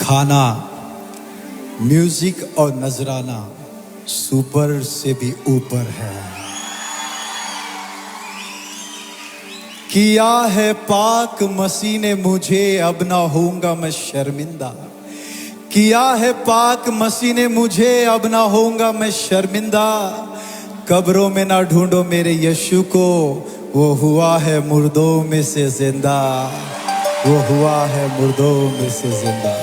खाना, म्यूजिक और नजराना सुपर से भी ऊपर है। किया है पाक मसीह ने मुझे, अब ना होऊंगा मैं शर्मिंदा। किया है पाक मसीह ने मुझे, अब ना होऊंगा मैं शर्मिंदा। कब्रों में ना ढूंढो मेरे यीशु को, वो हुआ है मुर्दों में से जिंदा। वो हुआ है मुर्दों में से जिंदा।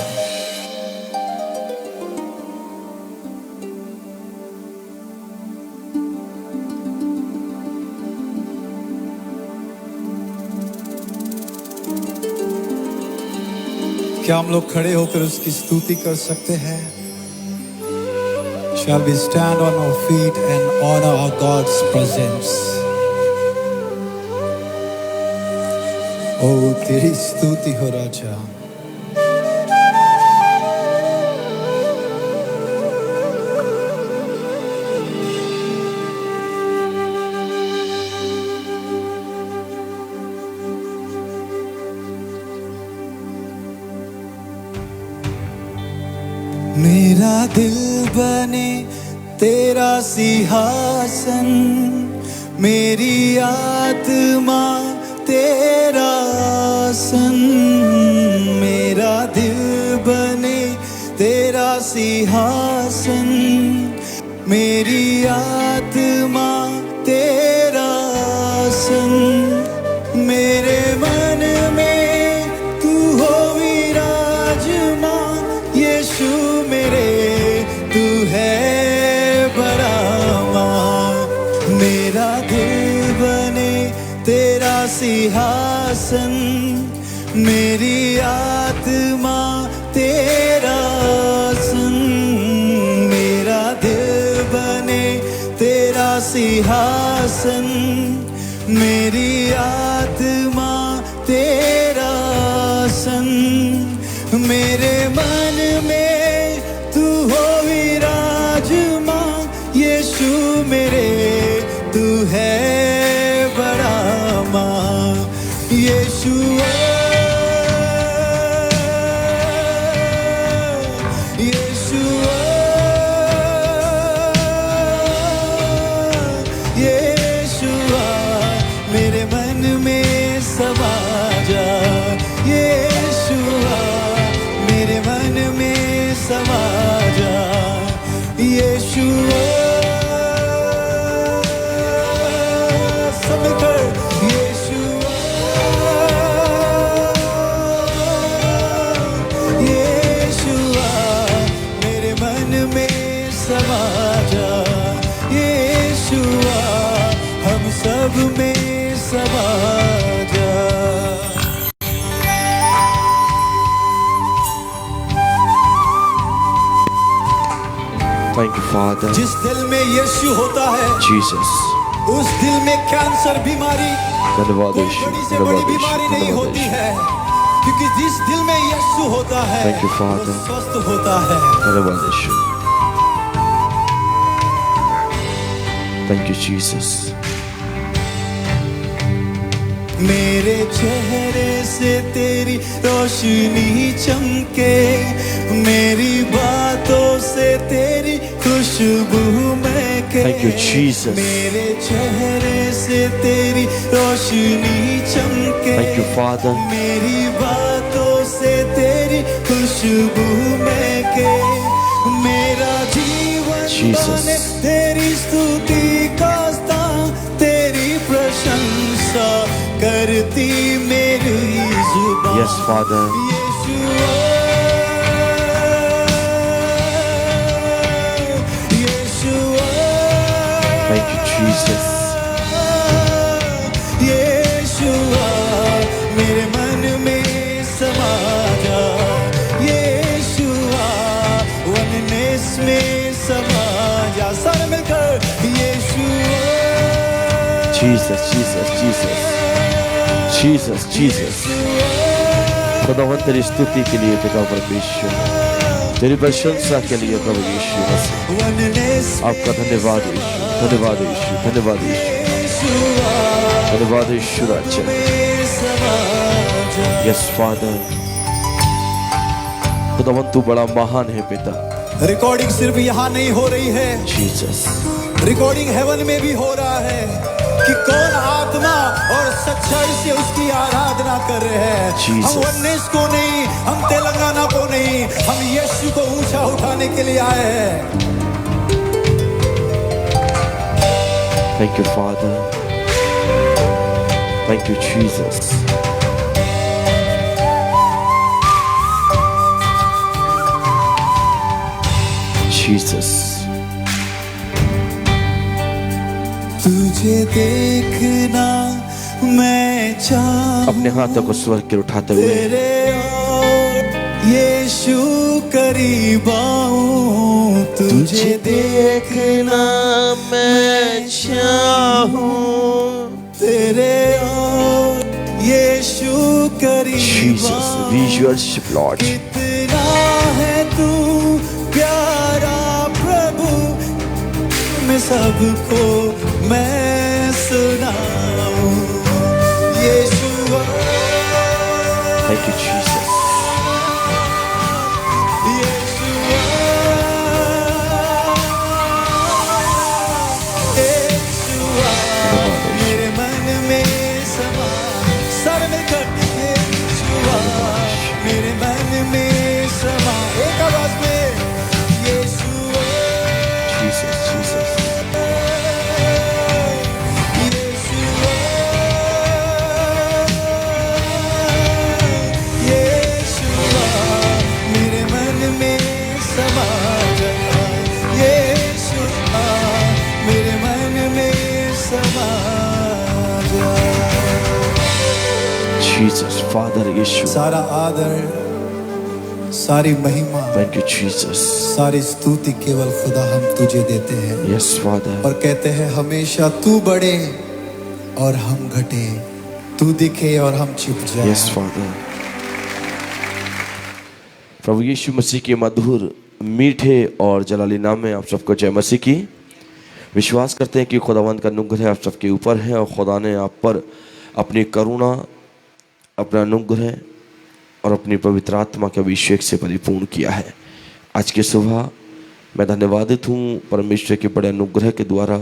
क्या हम लोग खड़े होकर उसकी स्तुति कर सकते हैं? Shall we stand on our feet and honor our God's presence? ओ तेरी स्तुति हो राजा। मेरा दिल बने तेरा सिंहासन, मेरी आत्मा तेरा आसन। मेरा दिल बने तेरा सिंहासन, मेरी आत्मा तेरा आसन। मेरे मन में तू हो विराजमान, यीशु मेरे तू है बरामान। मेरा दिल बने तेरा सिंहासन, मेरी आत्मा तेरा आसन। मेरा दिल बने तेरा सिंहासन, मेरी आत्मा तेरा आसन। मेरे मन में तू हो विराजमान, यीशु मेरे तू है बरामान। यीशु यीशु यीशु मेरे मन में समा जा। यीशु मेरे मन में समा जा। यीशु सब कर। यीशु यीशु मेरे मन में समा जा। यीशु हम सब में समा जा। Thank you, Father. जिस दिल में यीशु होता है, Jesus. उस दिल में कैंसर बीमारी, धन्यवाद कोई यीशु, बड़ी से बड़ी धन्यवाद बीमारी यीशु, नहीं धन्यवाद होती यीशु। है, क्योंकि जिस दिल में यीशु होता है, Thank you, Father. वो स्वस्थ होता है। धन्यवाद यीशु। Thank you, Jesus. मेरे चेहरे से तेरी रोशनी चमके, मेरी बातों से तेरी खुशबू महके। Thank you, Jesus. मेरे चेहरे से तेरी रोशनी चमके। Thank you, Father. मेरी बातों से तेरी खुशबू महके। मेरा जीवन Jesus. बने तेरी स्तुति का स्थान, तेरी प्रशंसा करती मेरी जुबान। Yes, Father. यीशुआ, यीशुआ, Thank you, Jesus. यीशुआ मेरे मन में समा जा। यीशुआ वननेस में समा जा। सारे मिलकर यीशुआ। Jesus, Jesus, Jesus. Jesus, Jesus. खुदावंद तेरी स्तुति के लिए पिता परमेश्वर, तेरी प्रशंसा के लिए प्रभु यीशु मसीह, आपका धन्यवाद यीशु, धन्यवाद यीशु, धन्यवाद यीशु, धन्यवाद यीशु राजा। Yes, Father. खुदावन तू बड़ा महान है पिता। रिकॉर्डिंग सिर्फ यहाँ नहीं हो रही है, जीसस, रिकॉर्डिंग हेवन में भी हो रहा है कि कौन आत्मा और सच्चाई से उसकी आराधना कर रहे हैं। Jesus. हम वननेस को नहीं, हम तेलंगाना को नहीं, हम यीशु को ऊंचा उठाने के लिए आए हैं। Thank you father, thank you Jesus. Jesus, तुझे देखना मैं चाहूं, अपने हाथों को स्वर के उठाते हुए तेरे और यीशु करीब आऊं। तुझे देखना मैं चाहूं, तेरे और यीशु करीब जीसस, आऊं। We worship lord. कितना है तू प्यारा प्रभु, मैं सबको मैं सुनाऊं। यीशुआ, थैंक यू जीसस। यीशुआ, यीशुआ, मेरे मन में समा, सारे मिलकर यीशुआ, मेरे मन में समा, एक आवाज में यीशुआ, जीसस, जीसस, यीशुआ, मेरे मन में समा जा। यीशुआ, मेरे मन में समा जा। जीसस, फादर यीशु। सारा आदर, सारी महिमा, थैंक यू जीसस। सारी स्तुति केवल खुदा हम तुझे देते हैं यस फादर। और कहते हैं हमेशा तू बढ़े और हम घटे, तू दिखे और हम छिप जाए। Yes father. प्रभु यीशु मसीह के मधुर, मीठे और जलाली नाम में आप सबको जय मसीह की। विश्वास करते हैं कि खुदावंद का अनुग्रह आप सबके ऊपर है और खुदा ने आप पर अपनी करुणा, अपना अनुग्रह और अपनी पवित्र आत्मा के अभिषेक से परिपूर्ण किया है। आज की सुबह मैं धन्यवादित हूँ परमेश्वर के बड़े अनुग्रह के द्वारा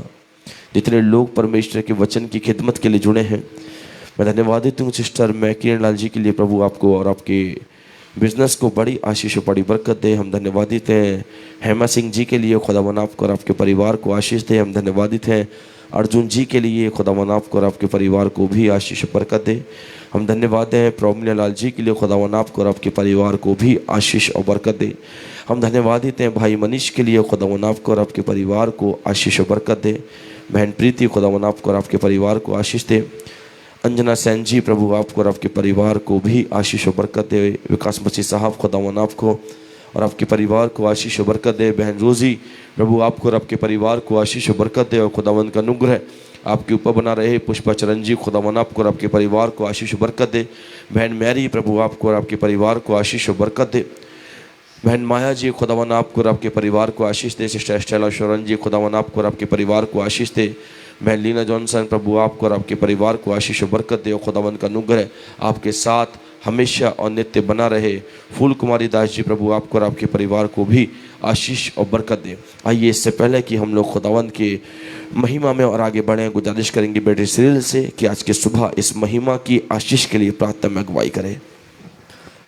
जितने लोग परमेश्वर के वचन की खिदमत के लिए जुड़े हैं। मैं धन्यवादित हूँ सिस्टर मैकिरण लाल जी के लिए, प्रभु आपको और आपके बिजनेस को बड़ी आशीष और बड़ी बरकत दे। हम धन्यवादित हैं हेमा सिंह जी के लिए, खुदावन आपको और आपके परिवार को आशीष दे। हम धन्यवादित हैं अर्जुन जी के लिए, खुदावन आपको और आपके परिवार को भी आशीष और बरकत दे। हम धन्यवाद हैं प्रॉमिला लाल जी के लिए, खुदावन आपको और आपके परिवार को भी आशीष और बरकत दे। हम धन्यवादित हैं भाई मनीष के लिए, खुदावन आपको और आपके परिवार को आशीष और बरकत दे। बहन प्रीति, खुदावन आपको और आपके परिवार को आशीष दे। अंजना सैन जी, प्रभु आपको और आपके परिवार को भी आशीष और बरकत दे। विकास मसीह साहब, खुदावन आपको और आपके परिवार को आशीष और बरकत दे। बहन रोजी, प्रभु आपको और आपके परिवार को आशीष और बरकत दे और खुदावन का अनुग्रह आपके ऊपर बना रहे। पुष्पा चरण जी, खुदावन आपको और आपके परिवार को आशीष और बरकत दे। बहन मैरी, प्रभु आपको और आपके परिवार को आशीष और बरकत दे। बहन माया जी, खुदावन आपको और आपके परिवार को आशीष दे। सिस्टर स्टेला शोरन जी, खुदावन आपको और आपके परिवार को आशीष दे। बहन लीना जॉनसन, प्रभु आपको और आपके परिवार को आशीष और बरकत दे और खुदावन का अनुग्रह आपके साथ हमेशा और नित्य बना रहे। फूल कुमारी दास जी, प्रभु आपको और आपके परिवार को भी आशीष और बरकत दे। आइए इससे पहले कि हम लोग खुदावंद के महिमा में और आगे बढ़ें, गुजारिश करेंगे बेटे सिरिल से कि आज की सुबह इस महिमा की आशीष के लिए प्रार्थना में अगुवाई करें।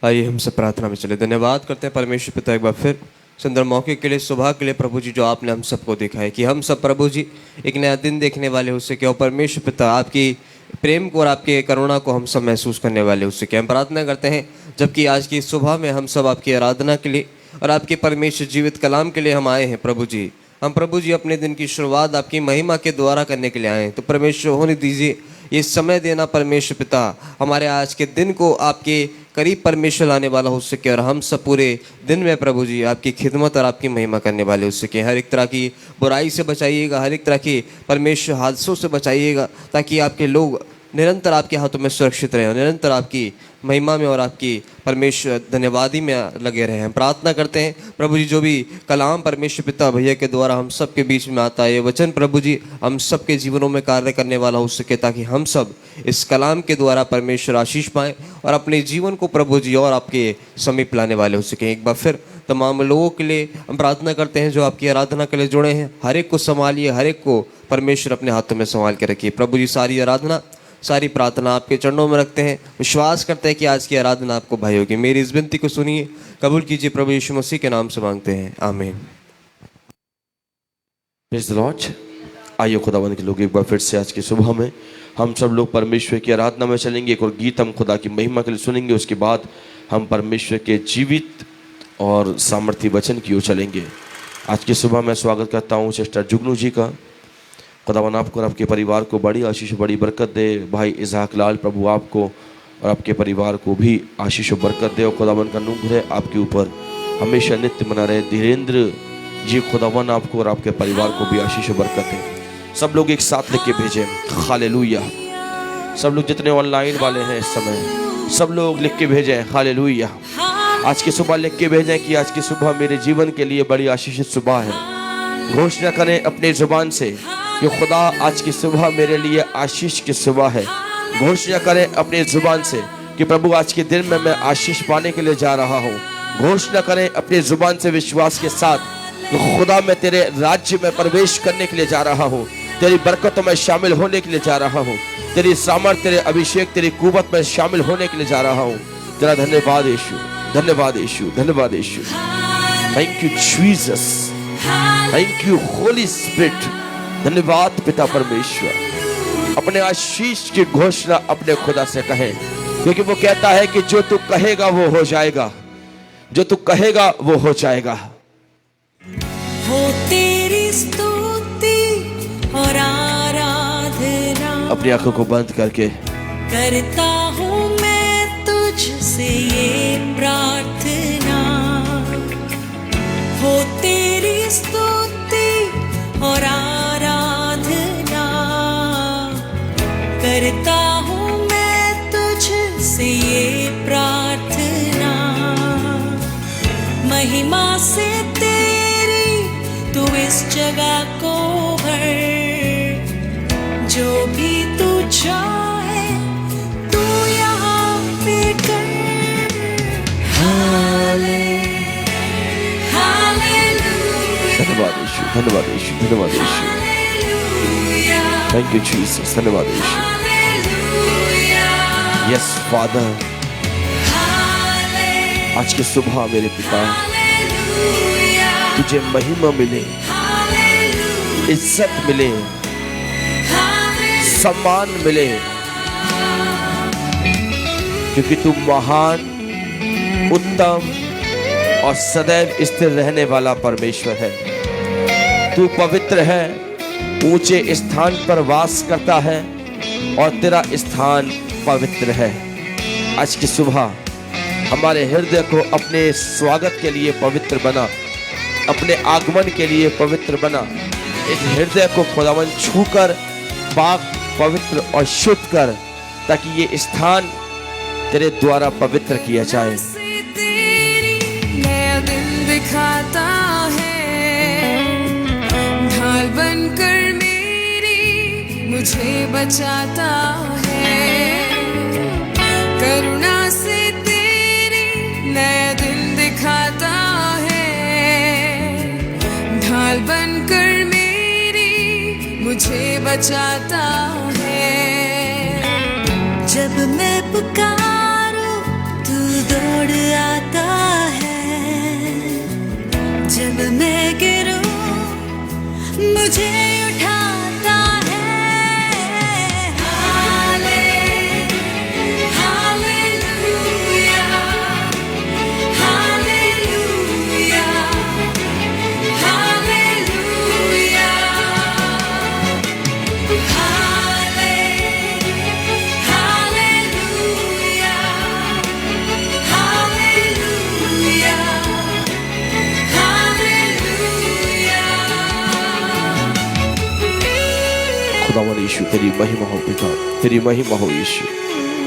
आइए हम सब प्रार्थना में चले। धन्यवाद करते हैं परमेश्वर पिता एक बार फिर सुंदर मौके के लिए, सुबह के लिए प्रभु जी, जो आपने हम सबको देखा है कि हम सब प्रभु जी एक नया दिन देखने वाले हो सके और परमेश्वर पिता आपकी प्रेम को और आपके करुणा को हम सब महसूस करने वाले हो सके। हम प्रार्थना करते हैं जबकि आज की सुबह में हम सब आपकी आराधना के लिए और आपके परमेश्वर जीवित कलाम के लिए हम आए हैं प्रभु जी। हम प्रभु जी अपने दिन की शुरुआत आपकी महिमा के द्वारा करने के लिए आए हैं, तो परमेश्वर होने दीजिए ये समय देना परमेश्वर पिता हमारे आज के दिन को आपके करीब परमेश्वर लाने वाला हो सके और हम सब पूरे दिन में प्रभु जी आपकी खिदमत और आपकी महिमा करने वाले हो सके। हर एक तरह की बुराई से बचाइएगा, हर एक तरह की परमेश्वर हादसों से बचाइएगा, ताकि आपके लोग निरंतर आपके हाथों में सुरक्षित रहे, निरंतर आपकी महिमा में और आपकी परमेश्वर धन्यवादी में लगे रहे। हम प्रार्थना करते हैं प्रभु जी, जो भी कलाम परमेश्वर पिता भैया के द्वारा हम सब के बीच में आता है, ये वचन प्रभु जी हम सब के जीवनों में कार्य करने वाला हो सके, ताकि हम सब इस कलाम के द्वारा परमेश्वर आशीष पाएँ और अपने जीवन को प्रभु जी और आपके समीप लाने वाले हो सकें। एक बार फिर तमाम लोगों के लिए हम प्रार्थना करते हैं जो आपकी आराधना के लिए जुड़े हैं, हर एक को संभालिए, हर एक को परमेश्वर अपने हाथों में संभाल के रखिए। प्रभु जी सारी आराधना सारी प्रार्थना आपके चरणों में रखते हैं, विश्वास करते हैं कि आज की आराधना आपको भाई होगी। मेरी इस विनती को सुनिए, कबूल कीजिए, प्रभु यीशु मसीह के नाम से मांगते हैं, आमीन। Praise the Lord. आइए खुदावंद के लोग एक बार फिर से आज की सुबह में हम सब लोग परमेश्वर की आराधना में चलेंगे। एक और गीत हम खुदा की महिमा के लिए सुनेंगे, उसके बाद हम परमेश्वर के जीवित और सामर्थ्य वचन की ओर चलेंगे। आज की सुबह मैं स्वागत करता हूँ सिस्टर जुगनू जी का। खुदावन आपको और आपके परिवार को बड़ी आशीष बड़ी बरकत दे। भाई इजहाक लाल, प्रभु आपको और आपके परिवार को भी आशीष और बरकत दे, और खुदावन का अनुग्रह आपके ऊपर हमेशा नित्य बना रहे। धीरेन्द्र जी, खुदावन आपको और आपके परिवार को भी आशीष और बरकत दे। सब लोग एक साथ लिख के भेजें, हालेलुया। सब लोग जितने ऑनलाइन वाले हैं इस समय, सब लोग लिख के भेजें, हालेलुया। आज की सुबह लिख के भेजें कि आज की सुबह मेरे जीवन के लिए बड़ी आशीषित सुबह है। घोषणा करें अपने जुबान से कि खुदा आज की सुबह मेरे लिए आशीष की सुबह है। घोषणा करें अपने जुबान से कि प्रभु आज के दिन में मैं आशीष पाने के लिए जा रहा हूँ। घोषणा करें अपने जुबान से विश्वास के साथ कि खुदा मैं तेरे राज्य में प्रवेश करने के लिए जा रहा हूँ, तेरी बरकतों में शामिल होने के लिए जा रहा हूँ, तेरी सामर्थ, तेरे अभिषेक, तेरी कुव्वत में शामिल होने के लिए जा रहा हूँ। तेरा धन्यवाद यीशु, धन्यवाद यीशु, धन्यवाद यीशु। Thank you Jesus, thank you Holy Spirit. धन्यवाद पिता परमेश्वर। अपने आशीष की घोषणा अपने खुदा से कहें, क्योंकि वो कहता है कि जो तू कहेगा वो हो जाएगा, जो तू कहेगा वो हो जाएगा। हो तेरी स्तुति और आराधना, अपनी आंखों को बंद करके करता हूँ मैं तुझसे ये प्रार्थना। हो तेरी स्तुति और आराधना, करता हूँ मैं तुझसे ये प्रार्थना। महिमा से तेरी तू इस जगह को भर, जो भी तू चाहे तू यहाँ पे कर। धन्यवाद यीशु, धन्यवाद यीशु, धन्यवाद यीशु। थैंक यू जीसस, धन्यवाद यीशु। यस फादर, आज की सुबह मेरे पिता तुझे महिमा मिले, इज्जत मिले, सम्मान मिले, क्योंकि तू महान, उत्तम और सदैव स्थिर रहने वाला परमेश्वर है। तू पवित्र है, ऊंचे स्थान पर वास करता है और तेरा स्थान पवित्र है। आज की सुबह हमारे हृदय को अपने स्वागत के लिए पवित्र बना, अपने आगमन के लिए पवित्र बना। इस हृदय को खुदावन छूकर पाक, पवित्र और शुद्ध कर, ताकि ये स्थान तेरे द्वारा पवित्र किया जाए। नया दिन दिखाता है, ढाल बनकर मेरी मुझे बचाता है। करुणा से तेरी नया दिन दिखाता है, ढाल बनकर मेरी मुझे बचाता है। जब मैं पुकारूं तू दौड़ आता है, जब मैं गिरूं मुझे उठाता है। Hallelujah, hallelujah, hallelujah, hallelujah, hallelujah. खुदावन यीशु, तेरी महिमा हो पिता, तेरी महिमा हो यीशु,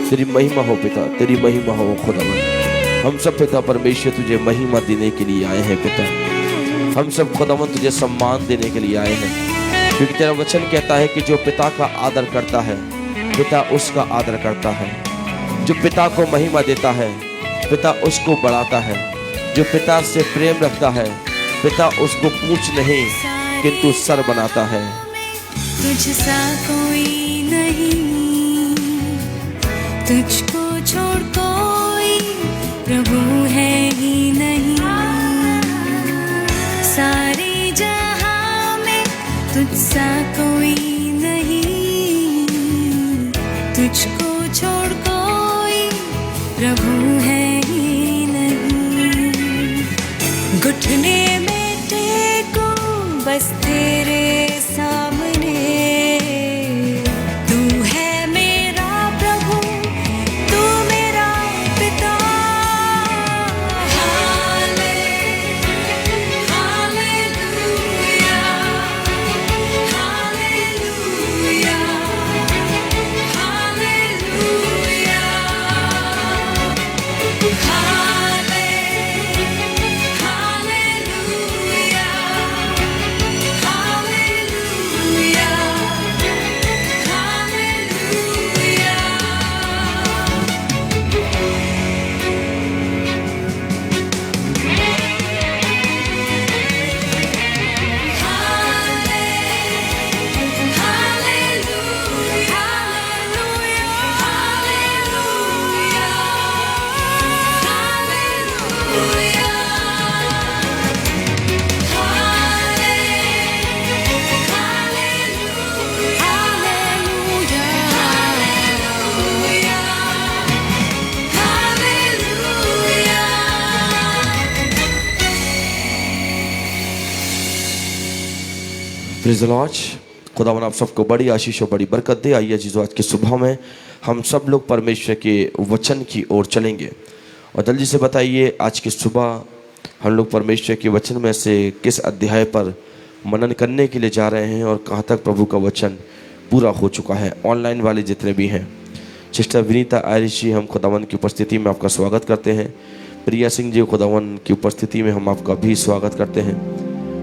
तेरी महिमा हो पिता, तेरी महिमा हो खुदावन। हम सब पिता परमेश्वर तुझे महिमा देने के लिए आए हैं पिता। हम सब खुदावन तुझे सम्मान देने के लिए आए हैं, क्योंकि तेरा वचन कहता है कि जो पिता का आदर करता है पिता उसका आदर करता है। जो पिता को महिमा देता है पिता उसको बढ़ाता है। जो पिता से प्रेम रखता है पिता उसको पूंछ नहीं किंतु सर बनाता है। तुझसा कोई नहीं, तुझको छोड़ कोई प्रभु है ही नहीं। सारे जहां में तुझसा कोई नहीं, तुझको छोड़ कोई प्रभु है ही नहीं। घुटने में टेको बस तेरे सामने, तू है मेरा प्रभु, तू मेरा पिता। हाले हालेलुया, हालेलुया, हालेलुया, हाले hallelujah, hallelujah, praise the Lord. खुदावन आप सबको बड़ी आशीष और बड़ी बरकत दे। आइए जीजो, आज की सुबह में हम सब लोग परमेश्वर के वचन की ओर चलेंगे। और जल्दी से बताइए, आज की सुबह हम लोग परमेश्वर के वचन में से किस अध्याय पर मनन करने के लिए जा रहे हैं और कहाँ तक प्रभु का वचन पूरा हो चुका है। ऑनलाइन वाले जितने भी हैं, सिस्टर विनीता आयरिश जी, हम खुदावन की उपस्थिति में आपका स्वागत करते हैं। प्रिया सिंह जी, खुदावन की उपस्थिति में हम आपका भी स्वागत करते हैं।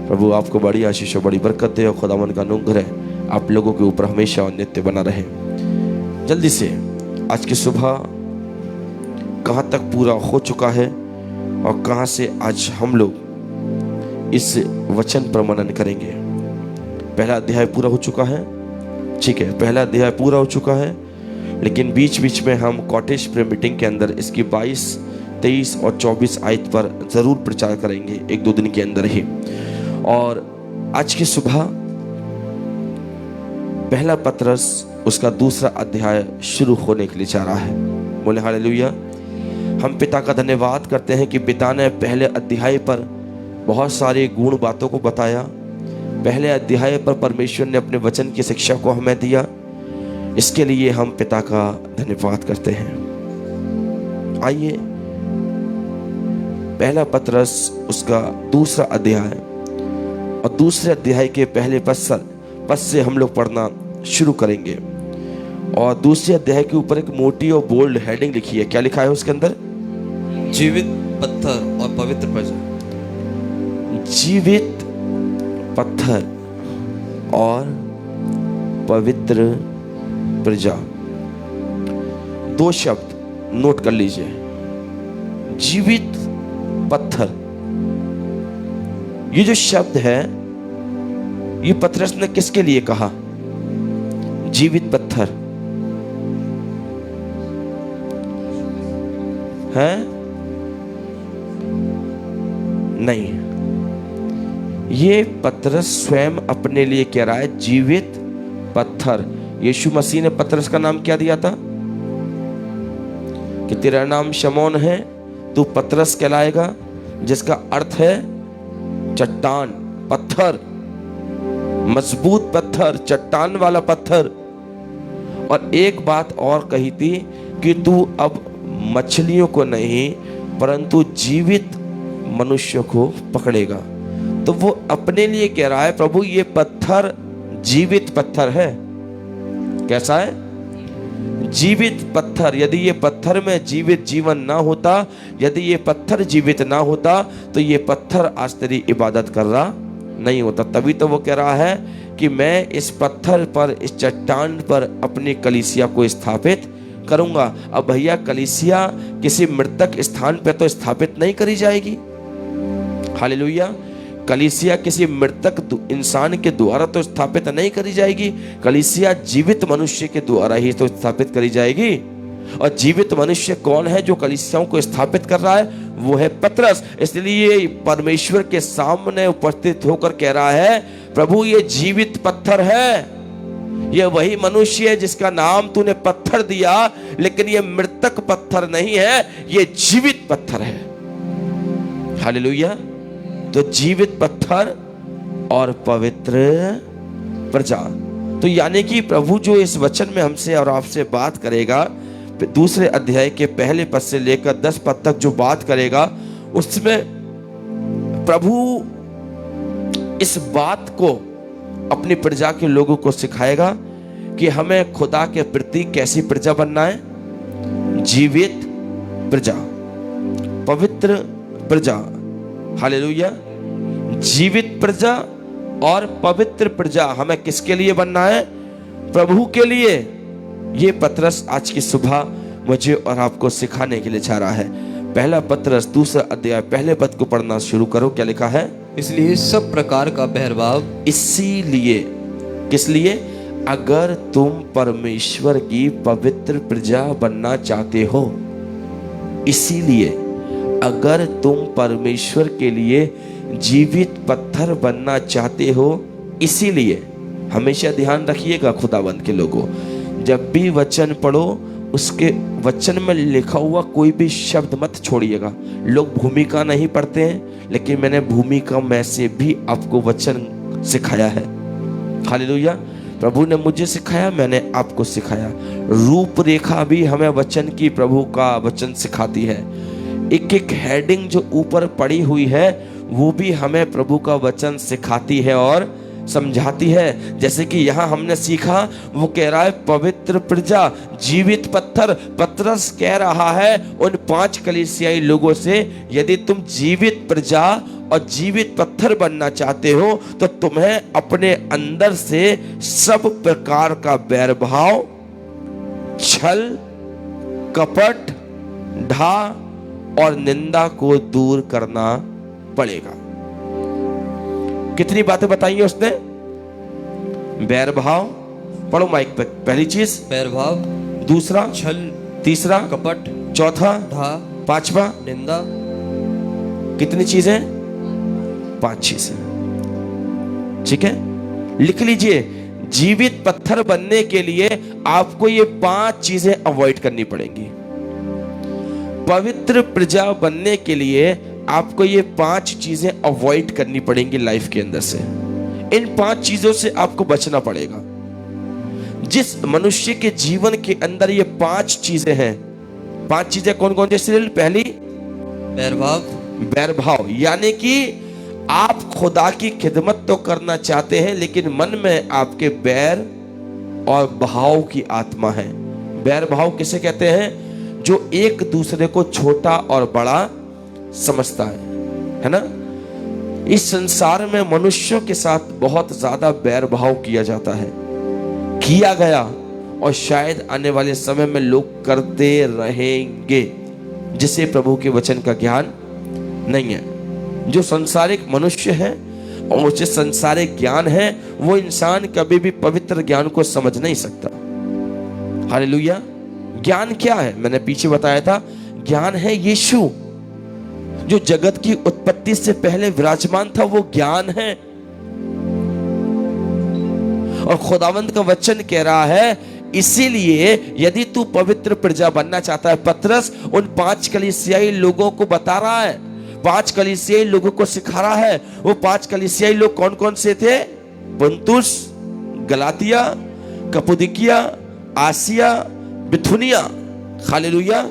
प्रभु आपको बड़ी आशीष और बड़ी बरकत दे और खुदावन का अनुग्रह आप लोगों के ऊपर हमेशा और नित्य बना रहे। जल्दी से आज की सुबह कहाँ तक पूरा हो चुका है और कहाँ से आज हम लोग इस वचन पर मनन करेंगे। पहला अध्याय पूरा हो चुका है, ठीक है, पहला अध्याय पूरा हो चुका है, लेकिन बीच बीच में हम कॉटेज प्रेयर मीटिंग के अंदर इसकी 22, 23 और 24 आयत पर ज़रूर प्रचार करेंगे, 1-2 दिन के अंदर ही। और आज की सुबह पहला पतरस उसका दूसरा अध्याय शुरू होने के लिए जा रहा है। बोले हालेलुया। हम पिता का धन्यवाद करते हैं कि पिता ने पहले अध्याय पर बहुत सारे गुण बातों को बताया। पहले अध्याय पर परमेश्वर ने अपने वचन की शिक्षा को हमें दिया। इसके लिए हम पिता का धन्यवाद करते हैं। आइए, पहला पतरस उसका दूसरा अध्याय और दूसरे अध्याय के पहले पद से हम लोग पढ़ना शुरू करेंगे। और दूसरे अध्याय के ऊपर एक मोटी और बोल्ड हेडिंग लिखी है। क्या लिखा है उसके अंदर? जीवित पत्थर और पवित्र प्रजा। जीवित पत्थर और पवित्र प्रजा, 2 शब्द नोट कर लीजिए। जीवित पत्थर, ये जो शब्द है ये पतरस ने किसके लिए कहा? जीवित पत्थर है? नहीं, ये पतरस स्वयं अपने लिए कह रहा है, जीवित पत्थर। यीशु मसीह ने पतरस का नाम क्या दिया था कि तेरा नाम शमौन है, तू पतरस कहलाएगा, जिसका अर्थ है चट्टान, पत्थर, मजबूत पत्थर, चट्टान वाला पत्थर। और एक बात और कही थी कि तू अब मछलियों को नहीं परंतु जीवित मनुष्य को पकड़ेगा। तो वो अपने लिए कह रहा है, प्रभु ये पत्थर जीवित पत्थर है, कैसा है? जीवित पत्थर। यदि ये पत्थर में जीवित जीवन ना होता, यदि ये पत्थर जीवित ना होता, तो ये पत्थर आज तेरी इबादत कर रहा नहीं होता। तभी तो वो कह रहा है कि मैं इस पत्थर पर, इस चट्टान पर अपनी कलीसिया को स्थापित करूंगा। अब भैया कलीसिया किसी मृतक स्थान पे तो स्थापित नहीं करी जाएगी। हालेलुया। कलीसिया किसी मृतक इंसान के द्वारा तो स्थापित नहीं करी जाएगी। कलीसिया जीवित मनुष्य के द्वारा ही तो स्थापित करी जाएगी। और जीवित मनुष्य कौन है जो कलीसियाओं को स्थापित कर रहा है? वो है पतरस। इसलिए परमेश्वर के सामने उपस्थित होकर कह रहा है, प्रभु ये जीवित पत्थर है, ये वही मनुष्य है जिसका नाम तूने पत्थर दिया, लेकिन ये मृतक पत्थर नहीं है, ये जीवित पत्थर है। हालेलुया। तो जीवित पत्थर और पवित्र प्रजा। तो यानी कि प्रभु जो इस वचन में हमसे और आपसे बात करेगा, दूसरे अध्याय के पहले पद से लेकर 10 पद तक जो बात करेगा, उसमें प्रभु इस बात को अपनी प्रजा के लोगों को सिखाएगा कि हमें खुदा के प्रति कैसी प्रजा बनना है? जीवित प्रजा, पवित्र प्रजा। हालेलुया। जीवित प्रजा और पवित्र प्रजा हमें किसके लिए बनना है? प्रभु के लिए। ये पतरस आज की सुबह मुझे और आपको सिखाने के लिए चाह रहा है। पहला पतरस दूसरा अध्याय पहले पद को पढ़ना शुरू करो। क्या लिखा है? इसलिए सब प्रकार का बहरभाव, इसीलिए, किस लिए? अगर तुम परमेश्वर की पवित्र प्रजा बनना चाहते हो, इसीलिए अगर तुम परमेश्वर के लिए जीवित पत्थर बनना चाहते हो, इसीलिए हमेशा ध्यान रखिएगा खुदावंद के लोगों, जब भी वचन पढ़ो उसके वचन में लिखा हुआ कोई भी शब्द मत छोड़िएगा। लोग भूमिका नहीं पढ़ते हैं, लेकिन मैंने भूमिका में से भी आपको वचन सिखाया है। हालेलुया। प्रभु ने मुझे सिखाया, मैंने आपको सिखाया। रूपरेखा भी हमें वचन की, प्रभु का वचन सिखाती है। एक एक हेडिंग जो ऊपर पड़ी हुई है वो भी हमें प्रभु का वचन सिखाती है और समझाती है। जैसे कि यहाँ हमने सीखा, वो कह रहा है पवित्र प्रजा, जीवित पत्थर। पतरस कह रहा है उन 5 कलीसियाई लोगों से, यदि तुम जीवित प्रजा और जीवित पत्थर बनना चाहते हो तो तुम्हें अपने अंदर से सब प्रकार का बैरभाव, छल, कपट, ढा और निंदा को दूर करना पड़ेगा। कितनी बातें बताई उसने? बैरभाव, पढ़ो माइक पे। पहली चीज बैरभाव, दूसरा छल, तीसरा कपट, चौथा ढा, पांचवा निंदा। कितनी चीजें? 5 चीजें। ठीक है, लिख लीजिए। जीवित पत्थर बनने के लिए आपको ये 5 चीजें अवॉइड करनी पड़ेंगी। पवित्र प्रजा बनने के लिए आपको ये 5 चीजें अवॉइड करनी पड़ेंगी लाइफ के अंदर से। इन 5 चीजों से आपको बचना पड़ेगा। जिस मनुष्य के जीवन के अंदर ये 5 चीजें हैं, 5 चीजें कौन कौन सी? पहली बैरभाव, बैरभाव, यानी कि आप खुदा की खिदमत तो करना चाहते हैं, लेकिन मन में आपके बैर और भाव की आत्मा है। बैर भाव किसे कहते हैं? जो एक दूसरे को छोटा और बड़ा समझता है ना। इस संसार में मनुष्यों के साथ बहुत ज्यादा बैर भाव किया जाता है, किया गया, और शायद आने वाले समय में लोग करते रहेंगे, जिसे प्रभु के वचन का ज्ञान नहीं है। जो संसारिक मनुष्य है और जो संसारिक ज्ञान है, वो इंसान कभी भी पवित्र ज्ञान को समझ नहीं सकता। हालेलुया। ज्ञान क्या है? मैंने पीछे बताया था, ज्ञान है यीशु, जो जगत की उत्पत्ति से पहले विराजमान था, वो ज्ञान है। और खुदावंद का वचन कह रहा है, इसीलिए यदि तू पवित्र प्रजा बनना चाहता है, पतरस उन 5 कलीसियाई लोगों को बता रहा है, 5 कलीसियाई लोगों को सिखा रहा है। वो 5 कलीसियाई लोग कौन कौन से थे? पुन्तुस, गलातिया, कप्पदोकिया, आसिया, बिथुनिया। हालेलुया।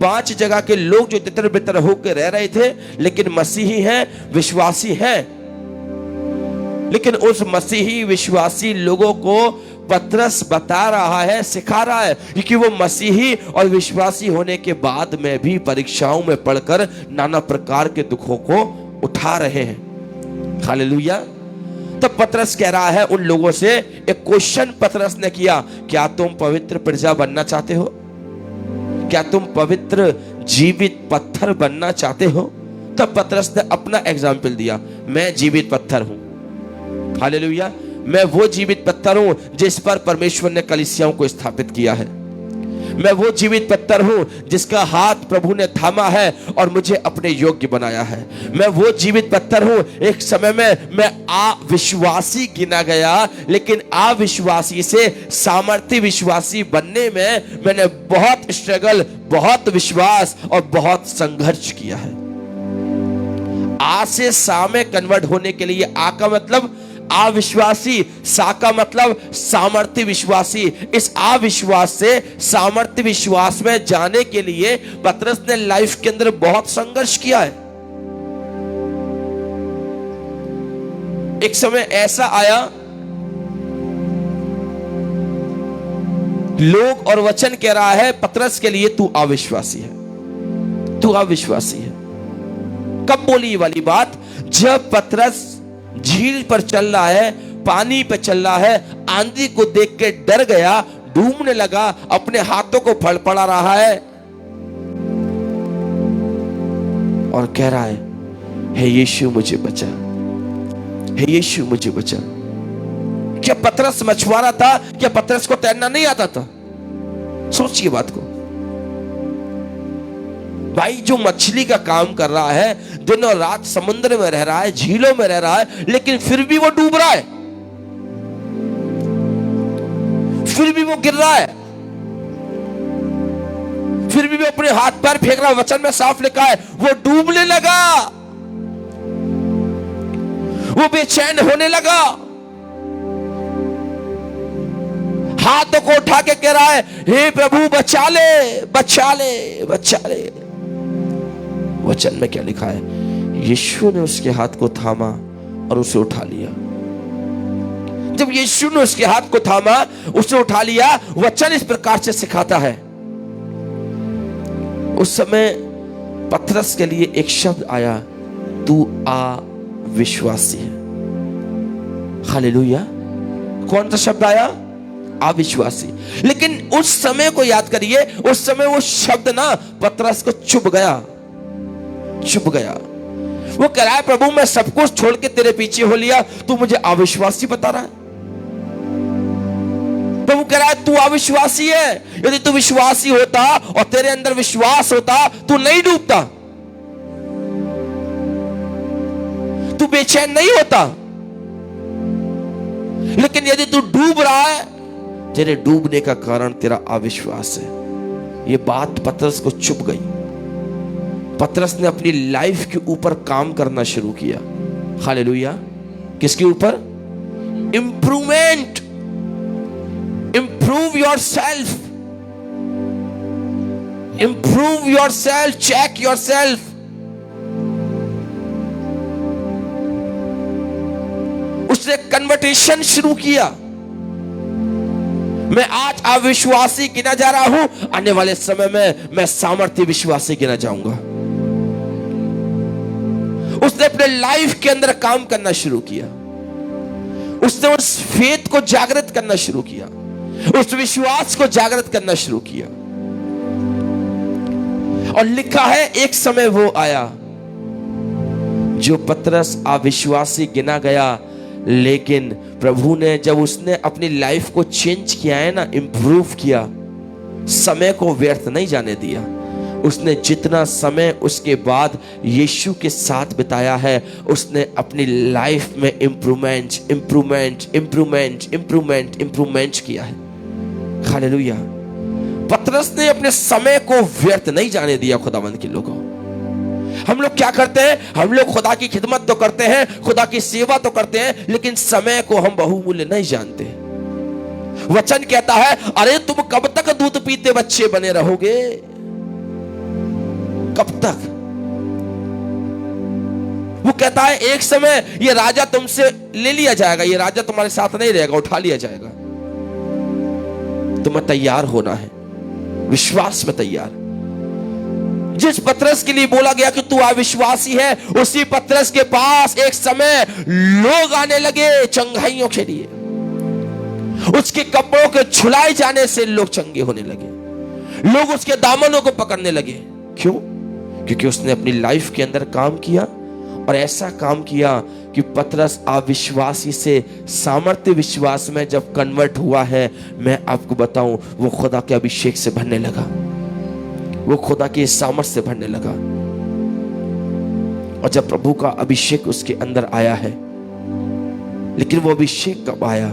5 जगह के लोग जो तितर बितर होकर रह रहे थे, लेकिन मसीही हैं, विश्वासी हैं। लेकिन उस मसीही विश्वासी लोगों को पतरस बता रहा है, सिखा रहा है, क्योंकि वो मसीही और विश्वासी होने के बाद में भी परीक्षाओं में पढ़कर नाना प्रकार के दुखों को उठा रहे हैं। हालेलुया। तब पतरस कह रहा है उन लोगों से, एक क्वेश्चन पतरस ने किया, क्या तुम पवित्र प्रजा बनना चाहते हो? क्या तुम पवित्र जीवित पत्थर बनना चाहते हो? तब पतरस ने अपना एग्जाम्पल दिया, मैं जीवित पत्थर हूं। हालेलुया। मैं वो जीवित पत्थर हूं जिस पर परमेश्वर ने कलीसियाओं को स्थापित किया है। मैं वो जीवित पत्थर हूं जिसका हाथ प्रभु ने थामा है और मुझे अपने योग्य बनाया है। मैं वो जीवित पत्थर हूं, एक समय में मैं अविश्वासी गिना गया, लेकिन अविश्वासी से सामर्थ्य विश्वासी बनने में मैंने बहुत स्ट्रगल, बहुत विश्वास और बहुत संघर्ष किया है। आ से सा में कन्वर्ट होने के लिए, आ का मतलब अविश्वासी, सा का मतलब सामर्थ्य विश्वासी, इस अविश्वास से सामर्थ्य विश्वास में जाने के लिए पतरस ने लाइफ के अंदर बहुत संघर्ष किया है। एक समय ऐसा आया, लोग और वचन कह रहा है पतरस के लिए, तू अविश्वासी है, तू अविश्वासी है। कब बोली ये वाली बात? जब पतरस झील पर चल रहा है, पानी पे चल रहा है, आंधी को देख के डर गया, डूबने लगा, अपने हाथों को फड़फड़ा रहा है और कह रहा है, हे यीशु मुझे बचा, हे यीशु मुझे बचा। क्या पतरस मछुआरा था? क्या पतरस को तैरना नहीं आता था? सोचिए बात को भाई। जो मछली का काम कर रहा है, दिन और रात समुद्र में रह रहा है, झीलों में रह रहा है, लेकिन फिर भी वो डूब रहा है, फिर भी वो गिर रहा है, फिर भी वो अपने हाथ पैर फेंक रहा है। वचन में साफ लिखा है, वो डूबने लगा, वो बेचैन होने लगा, हाथों को उठा के कह रहा है, हे प्रभु बचा ले, बचा ले, बचा ले। वचन में क्या लिखा है? यीशु ने उसके हाथ को थामा और उसे उठा लिया। जब यीशु ने उसके हाथ को थामा, उसे उठा लिया, वचन इस प्रकार से सिखाता है। उस समय पतरस के लिए एक शब्द आया, तू अविश्वासी है। हालेलुया। कौन सा शब्द आया? अविश्वासी। लेकिन उस समय को याद करिए, उस समय वो शब्द ना पतरस को चुभ गया, चुप गया। वो कह रहा है, प्रभु मैं सब कुछ छोड़ के तेरे पीछे हो लिया, तू मुझे अविश्वासी बता रहा है। प्रभु कह रहा है, तू अविश्वासी है। यदि तू विश्वासी होता और तेरे अंदर विश्वास होता, तू नहीं डूबता, तू बेचैन नहीं होता। लेकिन यदि तू डूब रहा है, तेरे डूबने का कारण तेरा अविश्वास है। ये बात पतरस को चुभ गई। पतरस ने अपनी लाइफ के ऊपर काम करना शुरू किया। हालेलुया। किसके ऊपर? Improvement, improve yourself, improve yourself, check yourself. उसने कन्वर्टेशन शुरू किया। मैं आज अविश्वासी गिना जा रहा हूं, आने वाले समय में मैं सामर्थ्य विश्वासी गिना जाऊंगा। उसने अपने लाइफ के अंदर काम करना शुरू किया। उसने उस फेथ को जागृत करना शुरू किया, उस विश्वास को जागृत करना शुरू किया। और लिखा है, एक समय वो आया जो पतरस अविश्वासी गिना गया, लेकिन प्रभु ने जब उसने अपनी लाइफ को चेंज किया है ना, इंप्रूव किया, समय को व्यर्थ नहीं जाने दिया। उसने जितना समय उसके बाद यीशु के साथ बिताया है, उसने अपनी लाइफ में improvement, improvement, improvement, improvement, improvement किया है। हालेलुया। पतरस ने अपने समय को व्यर्थ नहीं जाने दिया। खुदावंद के लोगों, हम लोग क्या करते हैं? हम लोग खुदा की खिदमत तो करते हैं, खुदा की सेवा तो करते हैं, लेकिन समय को हम बहुमूल्य नहीं जानते। वचन कहता है, अरे तुम कब तक दूध पीते बच्चे बने रहोगे? कब तक? वो कहता है, एक समय ये राजा तुमसे ले लिया जाएगा, ये राजा तुम्हारे साथ नहीं रहेगा, उठा लिया जाएगा। तुम्हें तैयार होना है, विश्वास में तैयार। जिस पतरस के लिए बोला गया कि तू अविश्वासी है, उसी पतरस के पास एक समय लोग आने लगे चंगाइयों के लिए। उसके कपड़ों के छुड़ाए जाने से लोग चंगे होने लगे, लोग उसके दामनों को पकड़ने लगे। क्यों? क्योंकि उसने अपनी लाइफ के अंदर काम किया, और ऐसा काम किया कि पतरस अविश्वासी से सामर्थ्य विश्वास में जब कन्वर्ट हुआ है, मैं आपको बताऊं, वो खुदा के अभिषेक से भरने लगा, वो खुदा के सामर्थ्य से भरने लगा। और जब प्रभु का अभिषेक उसके अंदर आया है, लेकिन वो अभिषेक कब आया?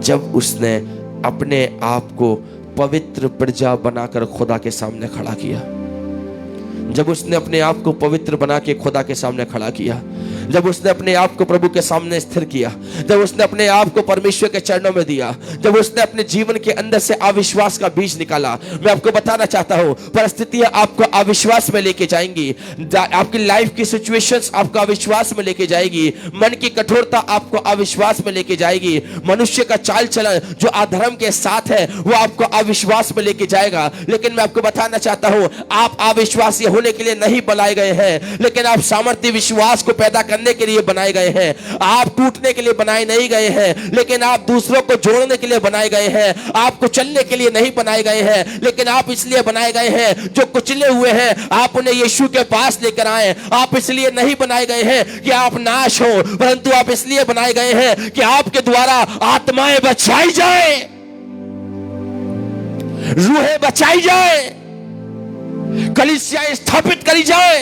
जब उसने अपने आप को पवित्र प्रजा बनाकर खुदा के सामने खड़ा किया, जब उसने अपने आप को पवित्र बना के खुदा के सामने खड़ा किया, जब उसने अपने आप को प्रभु के सामने स्थिर किया, जब उसने अपने आप को परमेश्वर के चरणों में दिया, जब उसने अपने जीवन के अंदर से अविश्वास का बीज निकाला। मैं आपको बताना चाहता हूं, परिस्थितियां आपको अविश्वास में लेके जाएंगी, आपकी लाइफ की सिचुएशंस आपको अविश्वास में लेके जाएगी, मन की कठोरता आपको अविश्वास में लेके जाएगी, मनुष्य का चाल चलन जो अधर्म के साथ है वो आपको अविश्वास में लेके जाएगा। लेकिन मैं आपको बताना चाहता हूं, आप अविश्वासी होने के लिए नहीं बनाए गए हैं, लेकिन आप सामर्थ्य विश्वास को पैदा करने के लिए बनाए गए हैं। आप टूटने के लिए बनाए नहीं गए हैं, लेकिन आप दूसरों को जोड़ने के लिए बनाए गए हैं। आप कुचलने के लिए नहीं बनाए गए हैं, लेकिन आप इसलिए बनाए गए हैं, जो कुचले हुए हैं आप उन्हें यीशु के पास लेकर आए। आप इसलिए नहीं बनाए गए हैं कि आप नाश हो, परंतु आप इसलिए बनाए गए हैं कि आपके द्वारा आत्माएं बचाई जाए, रूहें बचाई जाए, कलीसियाएं स्थापित करी जाए,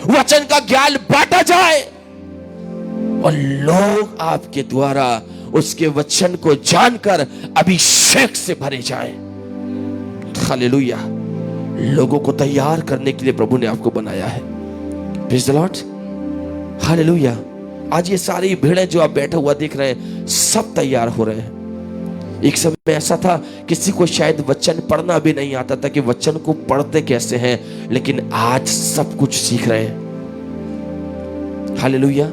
वचन का ज्ञान बांटा जाए, और लोग आपके द्वारा उसके वचन को जानकर अभिषेक से भरे जाएं। हालेलुया। लोगों को तैयार करने के लिए प्रभु ने आपको बनाया है। Praise the Lord. हालेलुया। आज ये सारी भीड़ें जो आप बैठे हुआ देख रहे हैं, सब तैयार हो रहे हैं। एक समय ऐसा था, किसी को शायद वचन पढ़ना भी नहीं आता था कि वचन को पढ़ते कैसे हैं, लेकिन आज सब कुछ सीख रहे हैं। हालेलुया।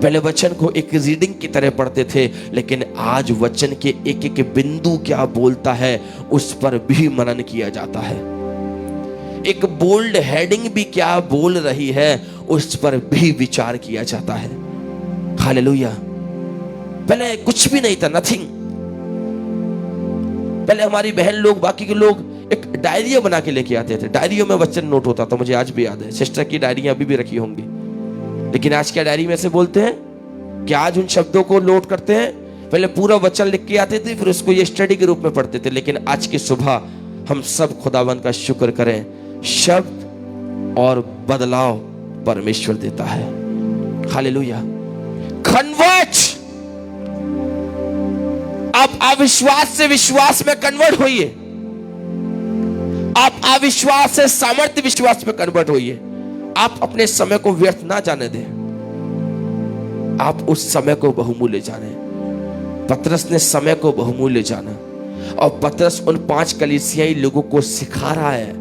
पहले वचन को एक रीडिंग की तरह पढ़ते थे, लेकिन आज वचन के एक एक बिंदु क्या बोलता है उस पर भी मनन किया जाता है। एक बोल्ड हेडिंग भी क्या बोल रही है उस पर भी विचार किया जाता है। हालेलुया। पहले कुछ भी नहीं था, नथिंग। पहले हमारी बहन लोग, बाकी के लोग एक डायरिया बना के लेके आते थे, डायरियों में वचन नोट होता था। मुझे आज भी याद है, सिस्टर की डायरियां अभी भी रखी होंगी। लेकिन आज क्या डायरी में से बोलते हैं कि आज उन शब्दों को नोट करते हैं। पहले पूरा वचन लिख के आते थे, फिर उसको ये स्टडी के रूप में पढ़ते थे। लेकिन आज की सुबह हम सब खुदावंद का शुक्र करें, शब्द और बदलाव परमेश्वर देता है। हालेलुया। कन्वर्ट। आप अविश्वास से विश्वास में कन्वर्ट होइए, आप अविश्वास से सामर्थ्य विश्वास में कन्वर्ट होइए। आप अपने समय को व्यर्थ ना जाने दें, आप उस समय को बहुमूल्य जाने। पतरस ने समय को बहुमूल्य जाना, और पतरस उन 5 कलीसियाई लोगों को सिखा रहा है,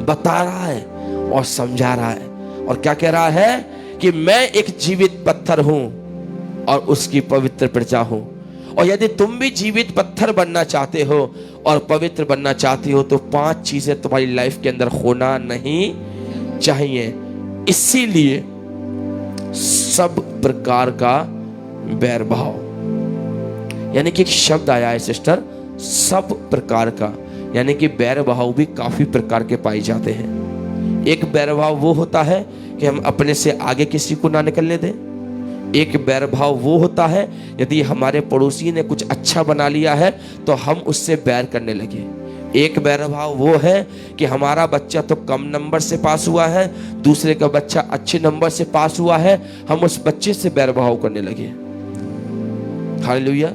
बता रहा है और समझा रहा है। और क्या कह रहा है कि मैं एक जीवित पत्थर हूं और उसकी पवित्र प्रजा हूं। और यदि तुम भी जीवित पत्थर बनना चाहते हो और पवित्र बनना चाहते हो, तो 5 चीजें तुम्हारी लाइफ के अंदर होना नहीं चाहिए। इसीलिए सब प्रकार का बैर भाव, यानी कि एक शब्द आया है सिस्टर, सब प्रकार का, यानी कि बैर भाव भी काफी प्रकार के पाए जाते हैं। एक बैर भाव वो होता है कि हम अपने से आगे किसी को ना निकलने दें। एक बैर भाव वो होता है यदि हमारे पड़ोसी ने कुछ अच्छा बना लिया है तो हम उससे बैर करने लगे। एक बैर भाव वो है कि हमारा बच्चा तो कम नंबर से पास हुआ है, दूसरे का बच्चा अच्छे नंबर से पास हुआ है, हम उस बच्चे से बैर भाव करने लगे। हालेलुया।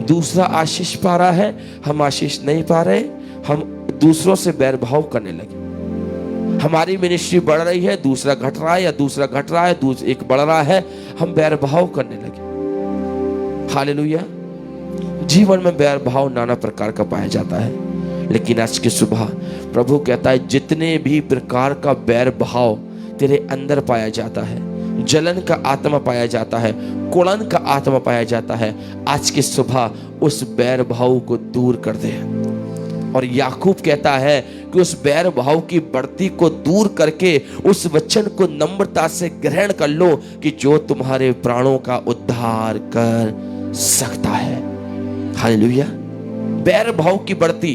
दूसरा आशीष पा रहा है, हम आशीष नहीं पा रहे, हम दूसरों से बैर भाव करने लगे। हमारी मिनिस्ट्री बढ़ रही है, दूसरा घट रहा है, या दूसरा घट रहा है, एक बढ़ रहा है, हम बैर भाव करने लगे। हालेलुया। जीवन में बैर भाव नाना प्रकार का पाया जाता है, लेकिन आज की सुबह प्रभु कहता है जितने भी प्रकार का बैर भाव तेरे अंदर पाया जाता है, जलन का आत्मा पाया जाता है, कुड़न का आत्मा पाया जाता है, आज की सुबह उस बैर भाव को दूर कर दे। और याकूब कहता है कि उस बैर भाव की बढ़ती को दूर करके उस वचन को नम्रता से ग्रहण कर लो कि जो तुम्हारे प्राणों का उद्धार कर सकता है। हालेलुया। बैर भाव की बढ़ती,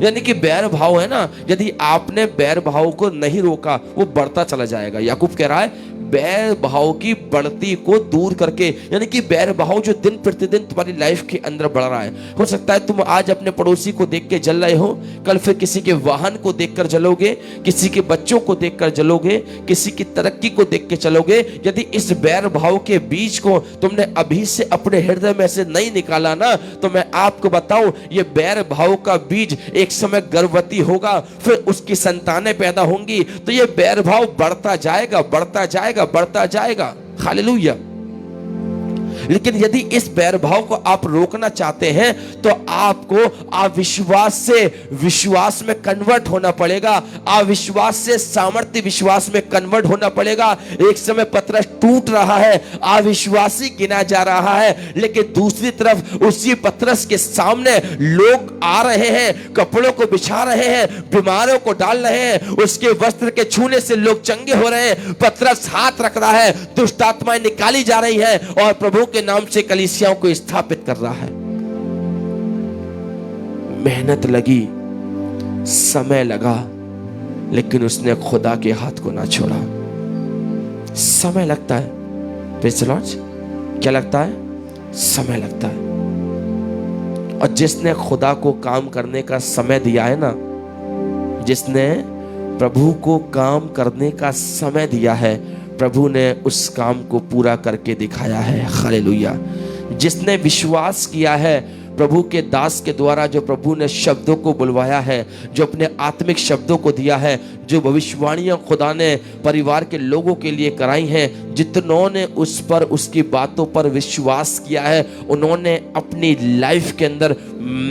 यानी कि बैर भाव है ना, यदि आपने बैर भाव को नहीं रोका वो बढ़ता चला जाएगा। याकूब कह रहा है बैर भाव की बढ़ती को दूर करके, यानी कि बैर भाव जो दिन प्रतिदिन तुम्हारी लाइफ के अंदर बढ़ रहा है। हो सकता है तुम आज अपने पड़ोसी को देख के जल रहे हो, कल फिर किसी के वाहन को देखकर जलोगे, किसी के बच्चों को देखकर जलोगे, किसी की तरक्की को देख के चलोगे। यदि इस बैर भाव के बीज को तुमने अभी से अपने हृदय में से नहीं निकाला ना, तो मैं आपको बताऊं ये बैर भाव का बीज एक समय गर्भवती होगा, फिर उसकी संतानें पैदा होंगी, तो ये बैर भाव बढ़ता जाएगा, बढ़ता जाएगा, बढ़ता जाएगा। हालेलुया। लेकिन यदि इस बैर भाव को आप रोकना चाहते हैं तो आपको अविश्वास से विश्वास में कन्वर्ट होना पड़ेगा, अविश्वास से सामर्थ्य विश्वास में कन्वर्ट होना पड़ेगा। एक समय पतरस टूट रहा है, अविश्वासी गिना जा रहा है, लेकिन दूसरी तरफ उसी पतरस के सामने लोग आ रहे हैं, कपड़ों को बिछा रहे हैं, बीमारों को डाल रहे हैं, उसके वस्त्र के छूने से लोग चंगे हो रहे हैं। पतरस हाथ रख रहा है, दुष्ट आत्माएं निकाली जा रही है और प्रभु के नाम से कलीसियाओं को स्थापित कर रहा है। मेहनत लगी, समय लगा, लेकिन उसने खुदा के हाथ को ना छोड़ा। समय लगता है, प्रेज़ द लॉर्ड। क्या लगता है? समय लगता है। और जिसने खुदा को काम करने का समय दिया है ना, जिसने प्रभु को काम करने का समय दिया है, प्रभु ने उस काम को पूरा करके दिखाया है। हालेलुया। जिसने विश्वास किया है प्रभु के दास के द्वारा, जो प्रभु ने शब्दों को बुलवाया है, जो अपने आत्मिक शब्दों को दिया है, जो भविष्यवाणियां खुदा ने परिवार के लोगों के लिए कराई हैं, जितनों ने उस पर, उसकी बातों पर विश्वास किया है, उन्होंने अपनी लाइफ के अंदर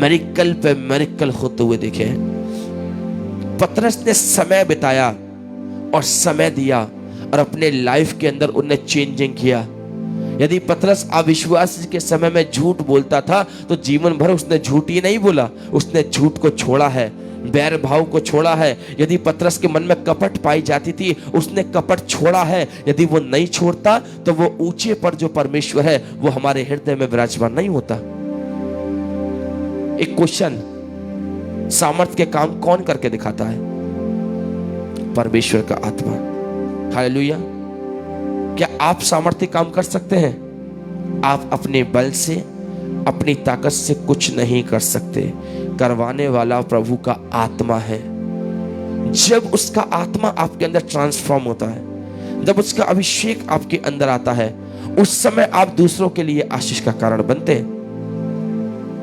मिरेकल पे मिरेकल होते हुए देखे हैं। पतरस ने समय बिताया और समय दिया और अपने लाइफ के अंदर उन्हें चेंजिंग किया। यदि पतरस अविश्वास के समय में झूठ बोलता था तो जीवन भर उसने झूठ ही नहीं बोला, उसने झूठ को छोड़ा है, बैर भाव को छोड़ा है। यदि पतरस के मन में कपट पाई जाती थी, उसने कपट छोड़ा है। यदि वो नहीं छोड़ता तो वो ऊंचे पर जो परमेश्वर है वो हमारे हृदय में विराजमान नहीं होता। एक क्वेश्चन, सामर्थ के काम कौन करके दिखाता है? परमेश्वर का आत्मा। हालेलुया। क्या आप सामर्थ्य काम कर सकते हैं? आप अपने बल से, अपनी ताकत से कुछ नहीं कर सकते। करवाने वाला प्रभु का आत्मा है। जब उसका आत्मा आपके अंदर ट्रांसफॉर्म होता है, जब उसका अभिषेक आपके अंदर आता है, उस समय आप दूसरों के लिए आशीष का कारण बनते हैं।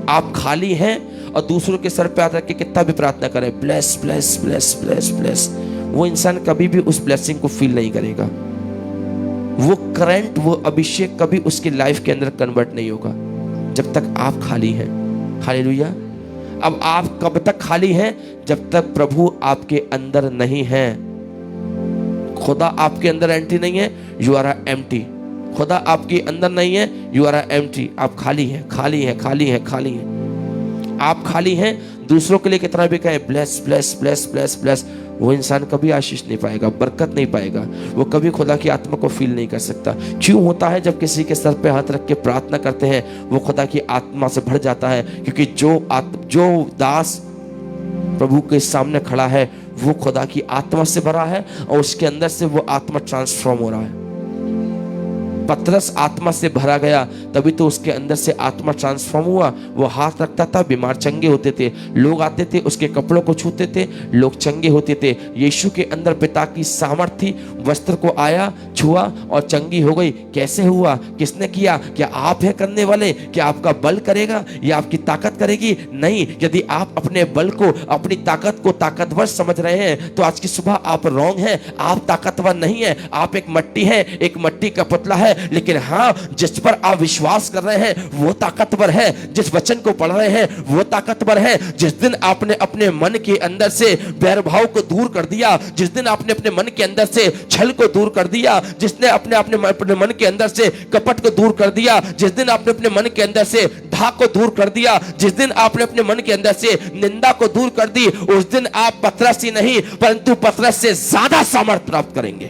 आप खाली हैं और दूसरों के सर पे हाथ रख के कितना भी प्रार्थना करें, bless bless bless bless bless, वो इंसान कभी भी उस ब्लेसिंग को फील नहीं करेगा। वो करंट, वो अभिषेक कभी उसकी लाइफ के अंदर कन्वर्ट नहीं होगा जब तक आप खाली हैं। हालेलुया। अब आप कब तक खाली हैं? जब तक प्रभु आपके अंदर नहीं है, खुदा आपके अंदर एंट्री नहीं है, यू आर एम्प्टी। खुदा आपके अंदर नहीं है, यू आर एम्प्टी। आप खाली हैं, खाली हैं, खाली हैं, खाली हैं। आप खाली हैं। दूसरों के लिए कितना भी कहें bless bless bless bless bless, वो इंसान कभी आशीष नहीं पाएगा, बरकत नहीं पाएगा, वो कभी खुदा की आत्मा को फील नहीं कर सकता। क्यों होता है? जब किसी के सर पे हाथ रख के प्रार्थना करते हैं, वो खुदा की आत्मा से भर जाता है, क्योंकि जो दास प्रभु के सामने खड़ा है वो खुदा की आत्मा से भरा है और उसके अंदर से वो आत्मा ट्रांसफॉर्म हो रहा है। पतरस आत्मा से भरा गया, तभी तो उसके अंदर से आत्मा ट्रांसफॉर्म हुआ। वो हाथ रखता था, बीमार चंगे होते थे, लोग आते थे उसके कपड़ों को छूते थे, लोग चंगे होते थे। यीशु के अंदर पिता की सामर्थ थी, वस्त्र को आया, छुआ और चंगी हो गई। कैसे हुआ? किसने किया? क्या आप है करने वाले? क्या आपका बल करेगा या आपकी ताकत करेगी? नहीं। यदि आप अपने बल को, अपनी ताकत को ताकतवर समझ रहे हैं तो आज की सुबह आप रॉन्ग हैं। आप ताकतवर नहीं है, आप एक मट्टी है, एक मट्टी का पुतला है। है, लेकिन हाँ, जिस पर आप विश्वास कर रहे हैं वो ताकतवर है, जिस वचन को पढ़ रहे हैं वो ताकतवर है। जिस दिन आपने अपने मन के अंदर से बैरभाव को दूर कर दिया, जिस दिन आपने अपने मन के अंदर से छल को दूर कर दिया, जिसने अपने मन के अंदर से कपट को दूर कर दिया, जिस दिन आपने अपने मन के अंदर से ढाक को दूर कर दिया, जिस दिन आपने अपने मन के अंदर से निंदा को दूर कर दी, उस दिन आप पतरस ही नहीं परंतु पतरस से ज्यादा सामर्थ प्राप्त करेंगे।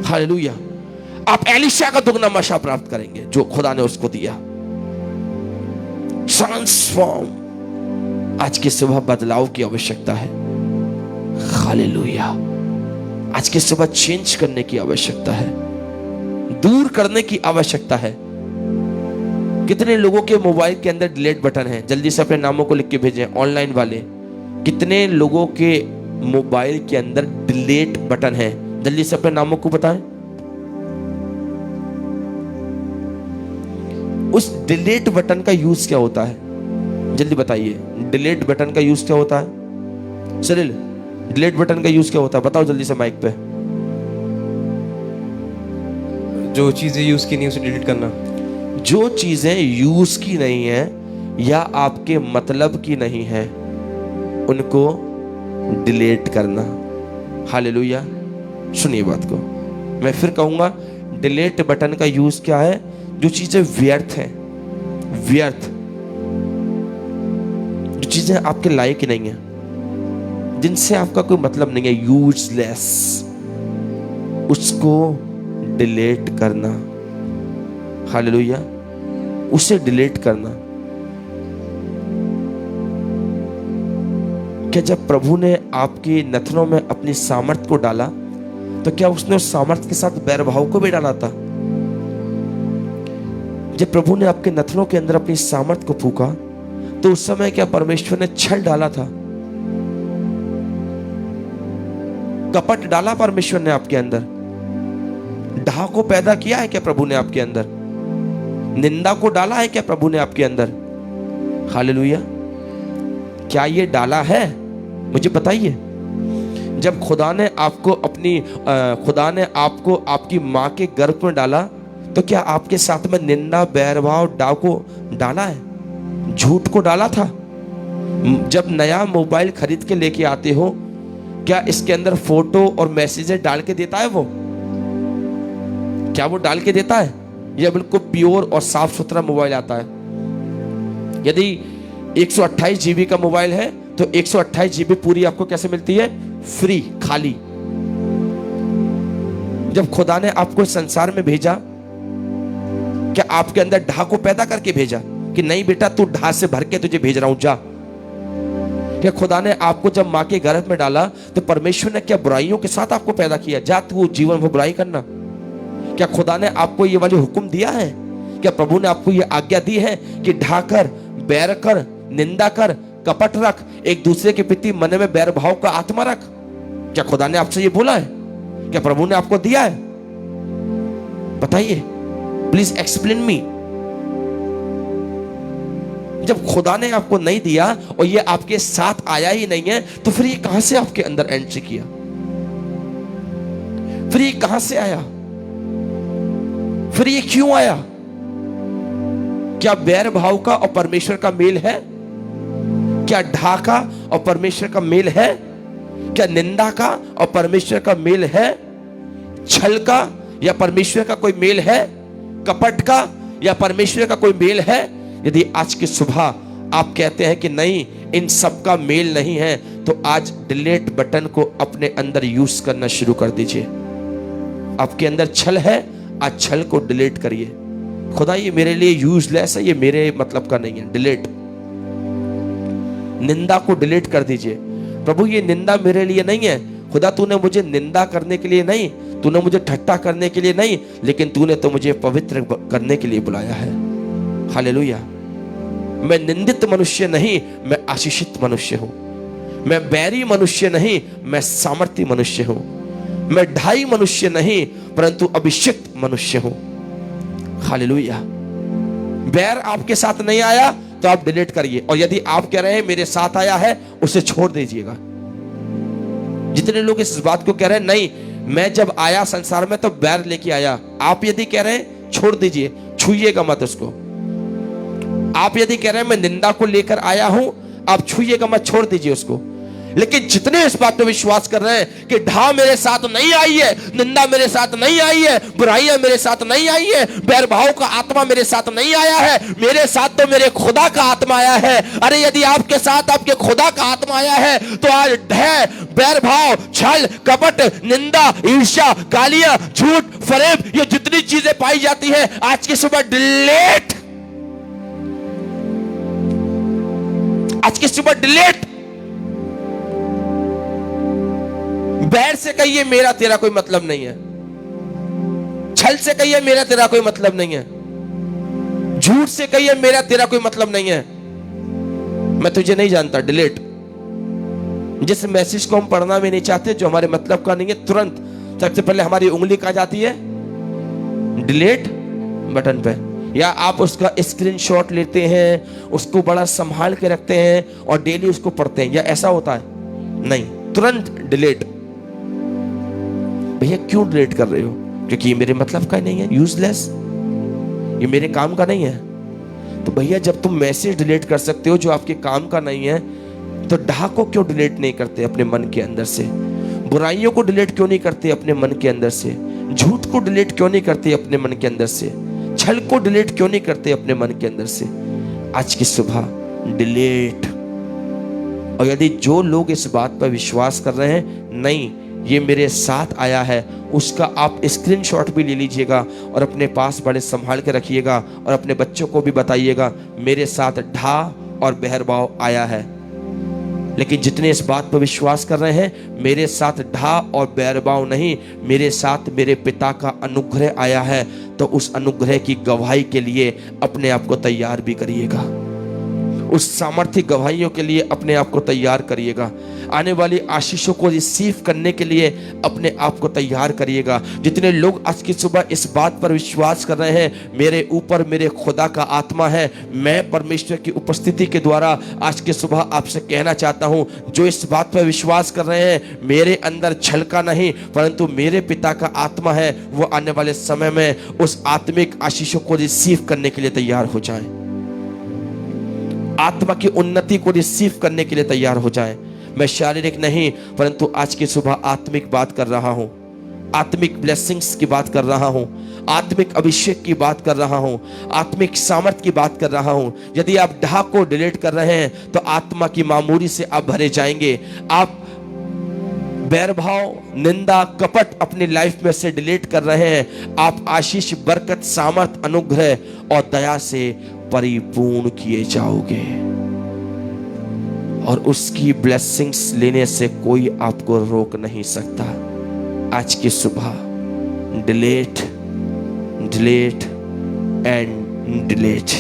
हालेलुया। आप एलीशा का दुगना मशा प्राप्त करेंगे जो खुदा ने उसको दिया। ट्रांसफॉर्म। आज की सुबह बदलाव की आवश्यकता है। हालेलुया। आज की सुबह चेंज करने की आवश्यकता है, दूर करने की आवश्यकता है। कितने लोगों के मोबाइल के अंदर डिलीट बटन है? जल्दी से अपने नामों को लिख के भेजें, ऑनलाइन वाले। कितने लोगों के मोबाइल के अंदर डिलीट बटन है? जल्दी से अपने नामों को बताएं। उस डिलीट बटन का यूज क्या होता है? जल्दी बताइए, डिलीट बटन का यूज क्या होता है? सरिल, डिलीट बटन का यूज क्या होता है? बताओ जल्दी से माइक पे। जो चीजें यूज की नहीं उसे डिलीट करना। जो चीजें यूज की नहीं है या आपके मतलब की नहीं है उनको डिलीट करना। हालेलुया। सुनिए बात को, मैं फिर कहूंगा, डिलीट बटन का यूज क्या है? जो चीजें व्यर्थ हैं, व्यर्थ, जो चीजें आपके लायक नहीं है, जिनसे आपका कोई मतलब नहीं है, यूजलेस, उसको डिलीट करना। हालेलुया। उसे डिलीट करना। क्या जब प्रभु ने आपके नथनों में अपनी सामर्थ को डाला तो क्या उसने उस सामर्थ के साथ बैरभाव को भी डाला था? जब प्रभु ने आपके नथनों के अंदर अपनी सामर्थ को फूका तो उस समय क्या परमेश्वर ने छल डाला था? कपट डाला परमेश्वर ने आपके अंदर? डाह को पैदा किया है क्या प्रभु ने आपके अंदर? निंदा को डाला है क्या प्रभु ने आपके अंदर? हालेलुया। क्या ये डाला है? मुझे बताइए। जब खुदा ने आपको आपकी मां के गर्भ में डाला तो क्या आपके साथ में निंदा, बैरभाव, डाह को डाला है? झूठ को डाला था? जब नया मोबाइल खरीद के लेके आते हो क्या इसके अंदर फोटो और मैसेजेस डाल के देता है वो? क्या वो डाल के देता है? यह बिल्कुल प्योर और साफ सुथरा मोबाइल आता है। यदि 128 जीबी का मोबाइल है तो 128 जीबी पूरी आपको कैसे मिलती है? फ्री, खाली। जब खुदा ने आपको इस संसार में भेजा क्या आपके अंदर ढा को पैदा करके भेजा कि नहीं बेटा तू ढा से भर के तुझे भेज रहा हूं, जा? क्या खुदा ने आपको जब मां के गर्भ में डाला तो परमेश्वर ने क्या बुराइयों के साथ आपको पैदा किया? जा तू जीवन में बुराई करना। क्या खुदा ने आपको ये वाली हुक्म दिया है? क्या प्रभु ने आपको ये आज्ञा दी है कि ढाकर, बैर कर, निंदा कर, कपट रख, एक दूसरे के प्रति मन में बैर भाव का आत्मा रख? क्या खुदा ने आपसे ये बोला है? क्या प्रभु ने आपको दिया है? बताइए, प्लीज एक्सप्लेन मी। जब खुदा ने आपको नहीं दिया और ये आपके साथ आया ही नहीं है तो फिर ये कहां से आपके अंदर एंट्री किया? फिर ये कहां से आया? फिर ये क्यों आया? क्या बैर भाव का और परमेश्वर का मेल है? क्या ढा का और परमेश्वर का मेल है? क्या निंदा का और परमेश्वर का मेल है? छल का या परमेश्वर का कोई मेल है? कपट का या परमेश्वर का कोई मेल है? यदि आज की सुबह आप कहते हैं कि नहीं, इन सब का मेल नहीं है, तो आज डिलीट बटन को अपने अंदर यूज करना शुरू कर दीजिए। आपके अंदर छल है, आज छल को डिलीट करिए। खुदा ये मेरे लिए यूजलेस है, ये मेरे मतलब का नहीं है, डिलीट। निंदा को डिलीट कर दीजिए। प्रभु ये निंदा मेरे लिए नहीं है। खुदा तूने मुझे निंदा करने के लिए नहीं, तूने मुझे ठट्टा करने के लिए नहीं, लेकिन तूने तो मुझे पवित्र करने के लिए बुलाया है। हालेलुया। मैं निंदित मनुष्य नहीं, मैं आशीषित मनुष्य हूं। मैं बैरी मनुष्य नहीं, मैं सामर्थी मनुष्य हूं। मैं ढाई मनुष्य नहीं परंतु अभिषिक्त मनुष्य हूं। हालेलुया। बैर आपके साथ नहीं आया तो आप डिलीट करिए, और यदि आप कह रहे हैं मेरे साथ आया है, उसे छोड़ दीजिएगा। जितने लोग इस बात को कह रहे हैं नहीं मैं जब आया संसार में तो बैर लेके आया। आप यदि कह रहे हैं छोड़ दीजिए, छुइएगा मत उसको। आप यदि कह रहे हैं मैं निंदा को लेकर आया हूं, आप छुइएगा मत, छोड़ दीजिए उसको। लेकिन जितने इस बात पर विश्वास कर रहे हैं कि ढा मेरे साथ नहीं आई है, निंदा मेरे साथ नहीं आई है, बुराइयां मेरे साथ नहीं आई है, बैर भाव का आत्मा मेरे साथ नहीं आया है, मेरे साथ तो मेरे खुदा का आत्मा आया है। अरे यदि आपके साथ आपके खुदा का आत्मा आया है तो आज ढह, बैर भाव, छल, कपट, निंदा, ईर्ष्या, गालियां, झूठ, फरेब, ये जितनी चीजें पाई जाती है आज की सुबह डिलीट, आज की सुबह डिलीट। बैर से कहिए मेरा तेरा कोई मतलब नहीं है, छल से कहिए मेरा तेरा कोई मतलब नहीं है, झूठ से कहिए मेरा तेरा कोई मतलब नहीं है, मैं तुझे नहीं जानता, डिलीट। जिस मैसेज को हम पढ़ना भी नहीं चाहते, जो हमारे मतलब का नहीं है, तुरंत सबसे पहले हमारी उंगली कहां जाती है? डिलीट बटन पे। या आप उसका स्क्रीनशॉट लेते हैं, उसको बड़ा संभाल के रखते हैं और डेली उसको पढ़ते हैं, या ऐसा होता है? नहीं, तुरंत डिलीट। भैया क्यों डिलीट कर रहे हो? क्योंकि ये मेरे मतलब का नहीं है, यूजलेस, ये मेरे काम का नहीं है। तो भैया जब तुम मैसेज डिलीट कर सकते हो जो आपके काम का नहीं है, तो डहा को क्यों डिलीट नहीं करते अपने मन के अंदर से? बुराइयों को डिलीट क्यों नहीं करते अपने मन के अंदर से? झूठ को डिलीट क्यों नहीं करते अपने मन के अंदर से? छल को डिलीट क्यों नहीं करते अपने मन के अंदर से? आज की सुबह डिलीट। और यदि जो लोग इस बात पर विश्वास कर रहे हैं, नहीं ये मेरे साथ आया है, उसका आप स्क्रीनशॉट भी ले लीजिएगा और अपने पास बड़े संभाल के रखिएगा और अपने बच्चों को भी बताइएगा मेरे साथ ढा और बहरभाव आया है। लेकिन जितने इस बात पर विश्वास कर रहे हैं मेरे साथ ढा और बहरभाव नहीं, मेरे साथ मेरे पिता का अनुग्रह आया है, तो उस अनुग्रह की गवाही के लिए अपने आप को तैयार भी करिएगा, उस सामर्थ्य गवाहियों के लिए अपने आप को तैयार करिएगा, आने वाली आशीषों को रिसीव करने के लिए अपने आप को तैयार करिएगा। जितने लोग आज की सुबह इस बात पर विश्वास कर रहे हैं मेरे ऊपर मेरे खुदा का आत्मा है, मैं परमेश्वर की उपस्थिति के द्वारा आज की सुबह आपसे कहना चाहता हूं, जो इस बात पर विश्वास कर रहे हैं मेरे अंदर छल का नहीं परंतु मेरे पिता का आत्मा है, वो आने वाले समय में उस आत्मिक आशीषों को रिसीव करने के लिए तैयार हो जाए, आत्मा की उन्नति को रिसीव करने के लिए तैयार हो जाए। मैं शारीरिक नहीं परंतु आज की सुबह आत्मिक बात कर रहा हूं, आत्मिक ब्लेसिंग्स की बात कर रहा हूं, आत्मिक अभिषेक की बात कर रहा हूं, आत्मिक सामर्थ की बात कर रहा हूं। यदि आप ढा को डिलीट कर रहे हैं तो आत्मा की मामूरी से आप भरे जाएंगे। आप बैरभाव, निंदा, कपट अपनी लाइफ में से डिलीट कर रहे हैं, आप आशीष, बरकत, सामर्थ, अनुग्रह और दया से परिपूर्ण किए जाओगे और उसकी ब्लेसिंग्स लेने से कोई आपको रोक नहीं सकता। आज की सुबह delete, delete and delete.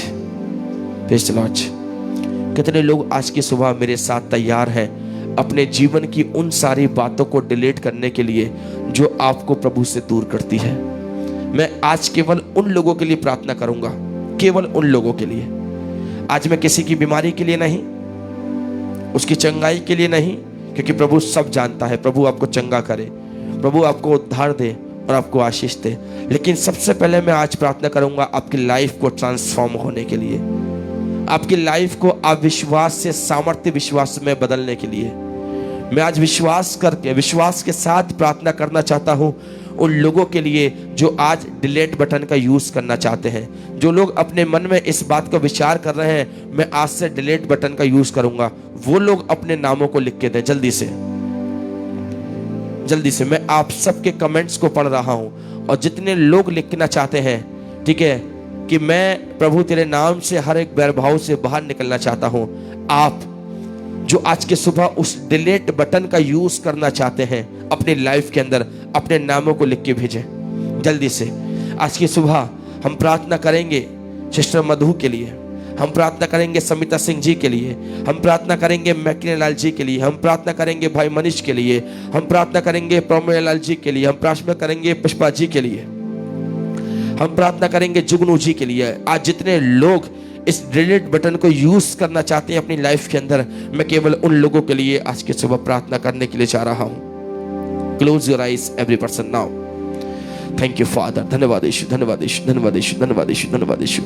Praise the Lord. कितने लोग आज की सुबह मेरे साथ तैयार हैं अपने जीवन की उन सारी बातों को डिलीट करने के लिए जो आपको प्रभु से दूर करती है? मैं आज केवल उन लोगों के लिए प्रार्थना करूंगा, केवल उन लोगों के लिए। आज मैं किसी की बीमारी के लिए नहीं, उसकी चंगाई के लिए नहीं, क्योंकि प्रभु सब जानता है। प्रभु आपको चंगा करे, प्रभु आपको उद्धार दे और आपको आशीष दे। लेकिन सबसे पहले मैं आज प्रार्थना करूंगा आपकी लाइफ को ट्रांसफॉर्म होने के लिए, आपकी लाइफ को अविश्वास से सामर्थ्य विश्वास में बदलने के लिए। मैं आज विश्वास करके, विश्वास के साथ प्रार्थना करना चाहता हूं उन लोगों के लिए जो आज डिलीट बटन का यूज करना चाहते हैं। जो लोग अपने मन में इस बात को विचार कर रहे हैं मैं आज से डिलीट बटन का यूज करूंगा, वो लोग अपने नामों को लिख के दें जल्दी से, जल्दी से। मैं आप सबके कमेंट्स को पढ़ रहा हूं और जितने लोग लिखना चाहते हैं, ठीक है, कि मैं प्रभु तेरे नाम से हर एक बैरभाव से बाहर निकलना चाहता हूं, आप जो आज के सुबह उस डिलीट बटन का यूज करना चाहते हैं अपनी लाइफ के अंदर, अपने नामों को लिख के भेजें जल्दी से। आज की सुबह हम प्रार्थना करेंगे सिस्टर मधु के लिए, हम प्रार्थना करेंगे समिता सिंह जी के लिए, हम प्रार्थना करेंगे मैकिने लाल जी के लिए, हम प्रार्थना करेंगे भाई मनीष के लिए, हम प्रार्थना करेंगे प्रमोद लाल जी के लिए, हम प्रार्थना करेंगे पुष्पा जी के लिए, हम प्रार्थना करेंगे जुगनू जी के लिए। आज जितने लोग इस डिलीट बटन को यूज करना चाहते हैं अपनी लाइफ के अंदर, मैं केवल उन लोगों के लिए आज की सुबह प्रार्थना करने के लिए चाह रहा हूं। Close your eyes every person now. Thank you father. धन्यवाद यीशु, धन्यवाद यीशु, धन्यवाद यीशु, धन्यवाद यीशु, धन्यवाद यीशु।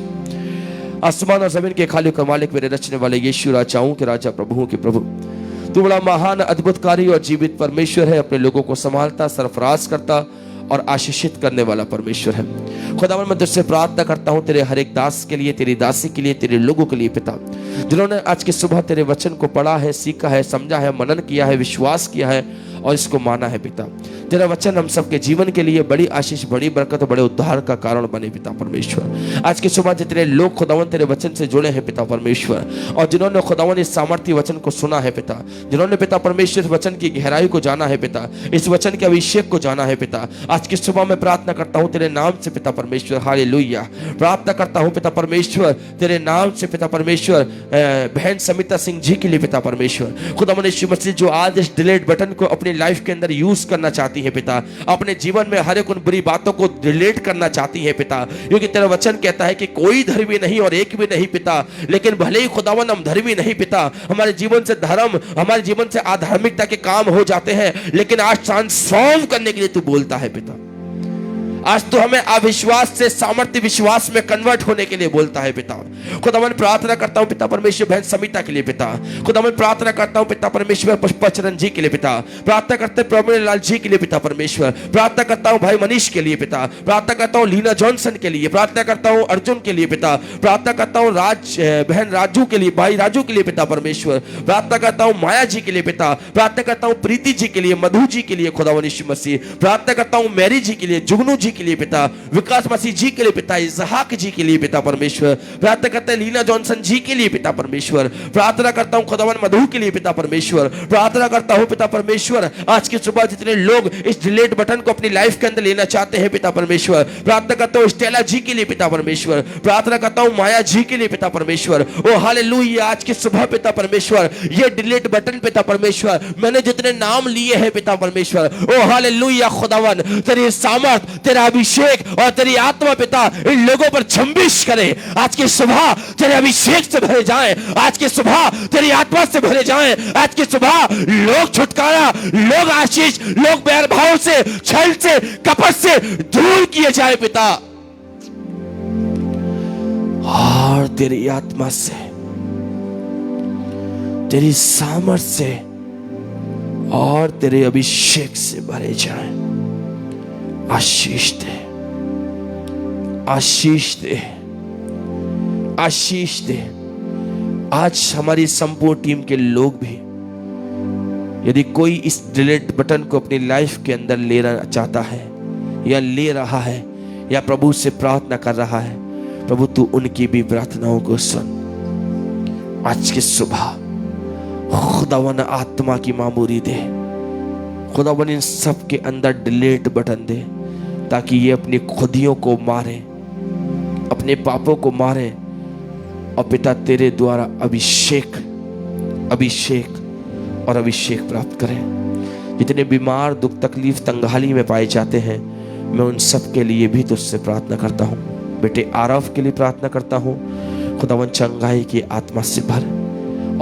आसमान और जमीन के खालिक और मालिक, मेरे रचने वाले यीशु, राजाओं के राजा, प्रभुओं के प्रभु, तू बड़ा महान, अद्भुतकारी और जीवित परमेश्वर है। अपने लोगों को संभालता, सरफराज करता और आशीषित करने वाला परमेश्वर है। खुदावन, मैं तुझसे प्रार्थना करता हूँ तेरे हर एक दास के लिए, तेरी दासी के लिए, तेरे लोगों के लिए पिता, जिन्होंने आज की सुबह तेरे वचन को पढ़ा है, सीखा है, समझा है, मनन किया है, विश्वास किया है और इसको माना है पिता। तेरा वचन हम सबके जीवन के लिए बड़ी आशीष, बड़ी बरकत और बड़े उद्धार का कारण बने पिता परमेश्वर। आज की सुबह जितने लोग खुदावन तेरे वचन से जुड़े हैं पिता परमेश्वर, और जिन्होंने खुदावन इस सामर्थ्य वचन को सुना है पिता, जिन्होंने पिता परमेश्वर इस वचन की गहराई को जाना है पिता, इस वचन के अभिषेक को जाना है पिता, आज की सुबह मैं प्रार्थना करता हूँ तेरे नाम से पिता परमेश्वर, हालेलुया। प्रार्थना करता हूँ पिता परमेश्वर तेरे नाम से पिता परमेश्वर, बहन समिता सिंह जी के लिए पिता परमेश्वर, खुदावन यीशु मसीह जो आज इस डिलीट बटन को अपनी लाइफ के अंदर यूज करना चाहती है पिता, अपने जीवन में हर एक उन बुरी बातों को डिलीट करना चाहती है पिता, क्योंकि तेरा वचन कहता है कि कोई धर्मी नहीं और एक भी नहीं पिता, लेकिन भले ही खुदावन हम धर्मी नहीं पिता, हमारे जीवन से धर्म, हमारे जीवन से अधार्मिकता के काम हो जाते हैं, लेकिन आज ट्रांसफॉर्म करने के लिए तू बोलता है पिता। आज तो हमें अविश्वास से सामर्थ्य विश्वास में कन्वर्ट होने के लिए बोलता है पिता। खुदावन प्रार्थना करता हूं पिता परमेश्वर बहन समिता के लिए पिता, खुदावन प्रार्थना करता हूं पिता परमेश्वर पुष्पचरण जी के लिए पिता, प्रार्थना करते प्रवीण लाल जी के लिए पिता परमेश्वर, प्रार्थना करता हूं भाई मनीष के लिए पिता, प्रार्थना करता हूं लीना जॉनसन के लिए, प्रार्थना करता हूं अर्जुन के लिए पिता, प्रार्थना करता हूं बहन राजू के लिए, भाई राजू के लिए पिता परमेश्वर, प्रार्थना करता हूं माया जी के लिए पिता, प्रार्थना करता हूं प्रीति जी के लिए, मधु जी के लिए खुदावन यीशु मसीह, प्रार्थना करता हूं मैरी जी के लिए, जुगनू जी के लिए पिता, विकास मसीह जी के लिए पिता, इजहाक जी के लिए पिता परमेश्वर, प्रार्थना करते हैं लीना जॉनसन जी के लिए पिता परमेश्वर, प्रार्थना करता हूं खुदावन मधु के लिए पिता परमेश्वर, प्रार्थना करता हूं पिता परमेश्वर आज की सुबह जितने लोग इस डिलीट बटन को अपनी लाइफ के अंदर लेना चाहते हैं पिता परमेश्वर, प्रार्थना करता हूं स्टेला जी के लिए पिता परमेश्वर, प्रार्थना करता हूं माया जी के लिए पिता परमेश्वर। ओ हालेलुया, आज की सुबह पिता परमेश्वर ये डिलीट बटन पिता परमेश्वर मैंने जितने नाम लिए हैं पिता परमेश्वर, ओ हालेलुया खुदावन तेरी सामर्थ, तेरा अभिषेक और तेरी आत्मा पिता इन लोगों पर झंबिश करे। आज की सुबह तेरे अभिषेक से भरे जाएं, आज की सुबह तेरी आत्मा से भरे जाएं, आज की सुबह लोग छुटकारा, लोग आशीष, लोग बैर भाव से, छल से, कपट से दूर किए जाए पिता, और तेरी आत्मा से, तेरी सामर्थ से और तेरे अभिषेक से भरे जाएं। आशीष दे, आशीष दे, आशीष दे। आज हमारी संपूर्ण टीम के लोग भी, यदि कोई इस डिलीट बटन को अपनी लाइफ के अंदर लेना चाहता है या ले रहा है या प्रभु से प्रार्थना कर रहा है, प्रभु तू उनकी भी प्रार्थनाओं को सुन। आज की सुबह खुदावन आत्मा की मामूरी दे, खुदावन इन सब के अंदर डिलीट बटन दे, ताकि ये अपनी खुदियों को मारे, अपने पापों को मारे और पिता तेरे द्वारा अभिषेक, अभिषेक और अभिषेक प्राप्त करें। जितने बीमार, दुख, तकलीफ, तंगहाली में पाए जाते हैं, मैं उन सब के लिए भी तुझसे प्रार्थना करता हूँ। बेटे आरव के लिए प्रार्थना करता हूँ, खुदावन चंगाई की आत्मा से भर,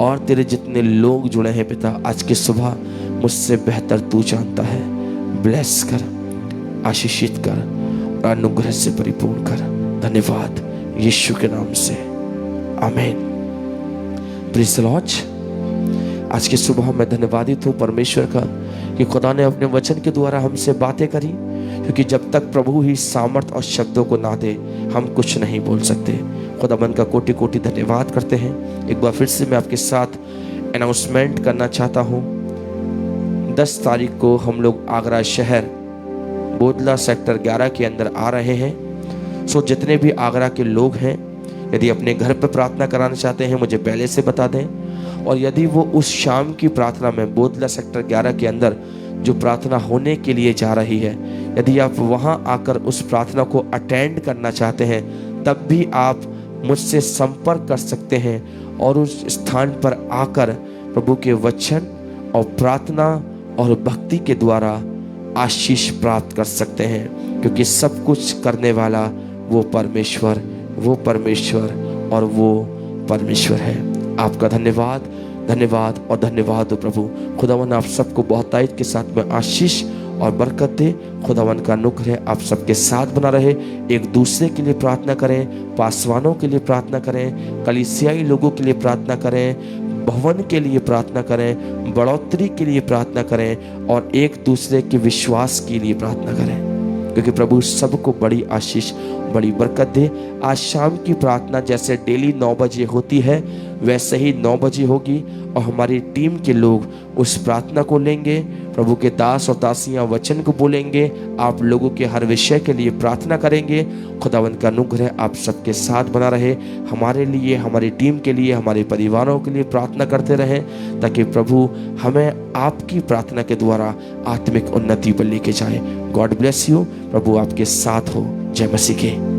और तेरे जितने लोग जुड़े हैं पिता आज की सुबह मुझसे बेहतर तू जानता है, ब्लेस कर, आशीषित कर और अनुग्रह से परिपूर्ण कर। धन्यवाद यीशु के नाम से, आमीन। Praise the Lord. आज की सुबह मैं धन्यवादित हूँ परमेश्वर का कि खुदा ने अपने वचन के द्वारा हमसे बातें करी, क्योंकि जब तक प्रभु ही सामर्थ और शब्दों को ना दे हम कुछ नहीं बोल सकते। खुदावन का कोटि कोटि धन्यवाद करते हैं। एक बार फिर से मैं आपके साथ अनाउंसमेंट करना चाहता हूँ। 10 तारीख को हम लोग आगरा शहर बोदला सेक्टर 11 के अंदर आ रहे हैं। सो जितने भी आगरा के लोग हैं, यदि अपने घर पर प्रार्थना कराना चाहते हैं मुझे पहले से बता दें, और यदि वो उस शाम की प्रार्थना में बोदला सेक्टर 11 के अंदर जो प्रार्थना होने के लिए जा रही है, यदि आप वहां आकर उस प्रार्थना को अटेंड करना चाहते हैं, तब भी आप मुझसे संपर्क कर सकते हैं और उस स्थान पर आकर प्रभु के वचन और प्रार्थना और भक्ति के द्वारा आशीष प्राप्त कर सकते हैं, क्योंकि सब कुछ करने वाला वो परमेश्वर और वो परमेश्वर है। आपका धन्यवाद, धन्यवाद और धन्यवाद हो प्रभु। खुदावन आप सबको बहुतायत के साथ में आशीष और बरकत दे। खुदावन का अनुग्रह आप सबके साथ बना रहे। एक दूसरे के लिए प्रार्थना करें, पासवानों के लिए प्रार्थना करें, कलीसियाई लोगों के लिए प्रार्थना करें, भवन के लिए प्रार्थना करें, बढ़ोतरी के लिए प्रार्थना करें और एक दूसरे के विश्वास के लिए प्रार्थना करें, क्योंकि प्रभु सबको बड़ी आशीष, बड़ी बरकत दे। आज शाम की प्रार्थना जैसे डेली 9 बजे होती है वैसे ही 9 बजे होगी और हमारी टीम के लोग उस प्रार्थना को लेंगे। प्रभु के दास और दासियां वचन को बोलेंगे, आप लोगों के हर विषय के लिए प्रार्थना करेंगे। खुदावंत का अनुग्रह आप सबके साथ बना रहे। हमारे लिए, हमारी टीम के लिए, हमारे परिवारों के लिए प्रार्थना करते रहें, ताकि प्रभु हमें आपकी प्रार्थना के द्वारा आत्मिक उन्नति पर लेके जाए। God bless you. प्रभु आपके साथ हो। जय मसीह के।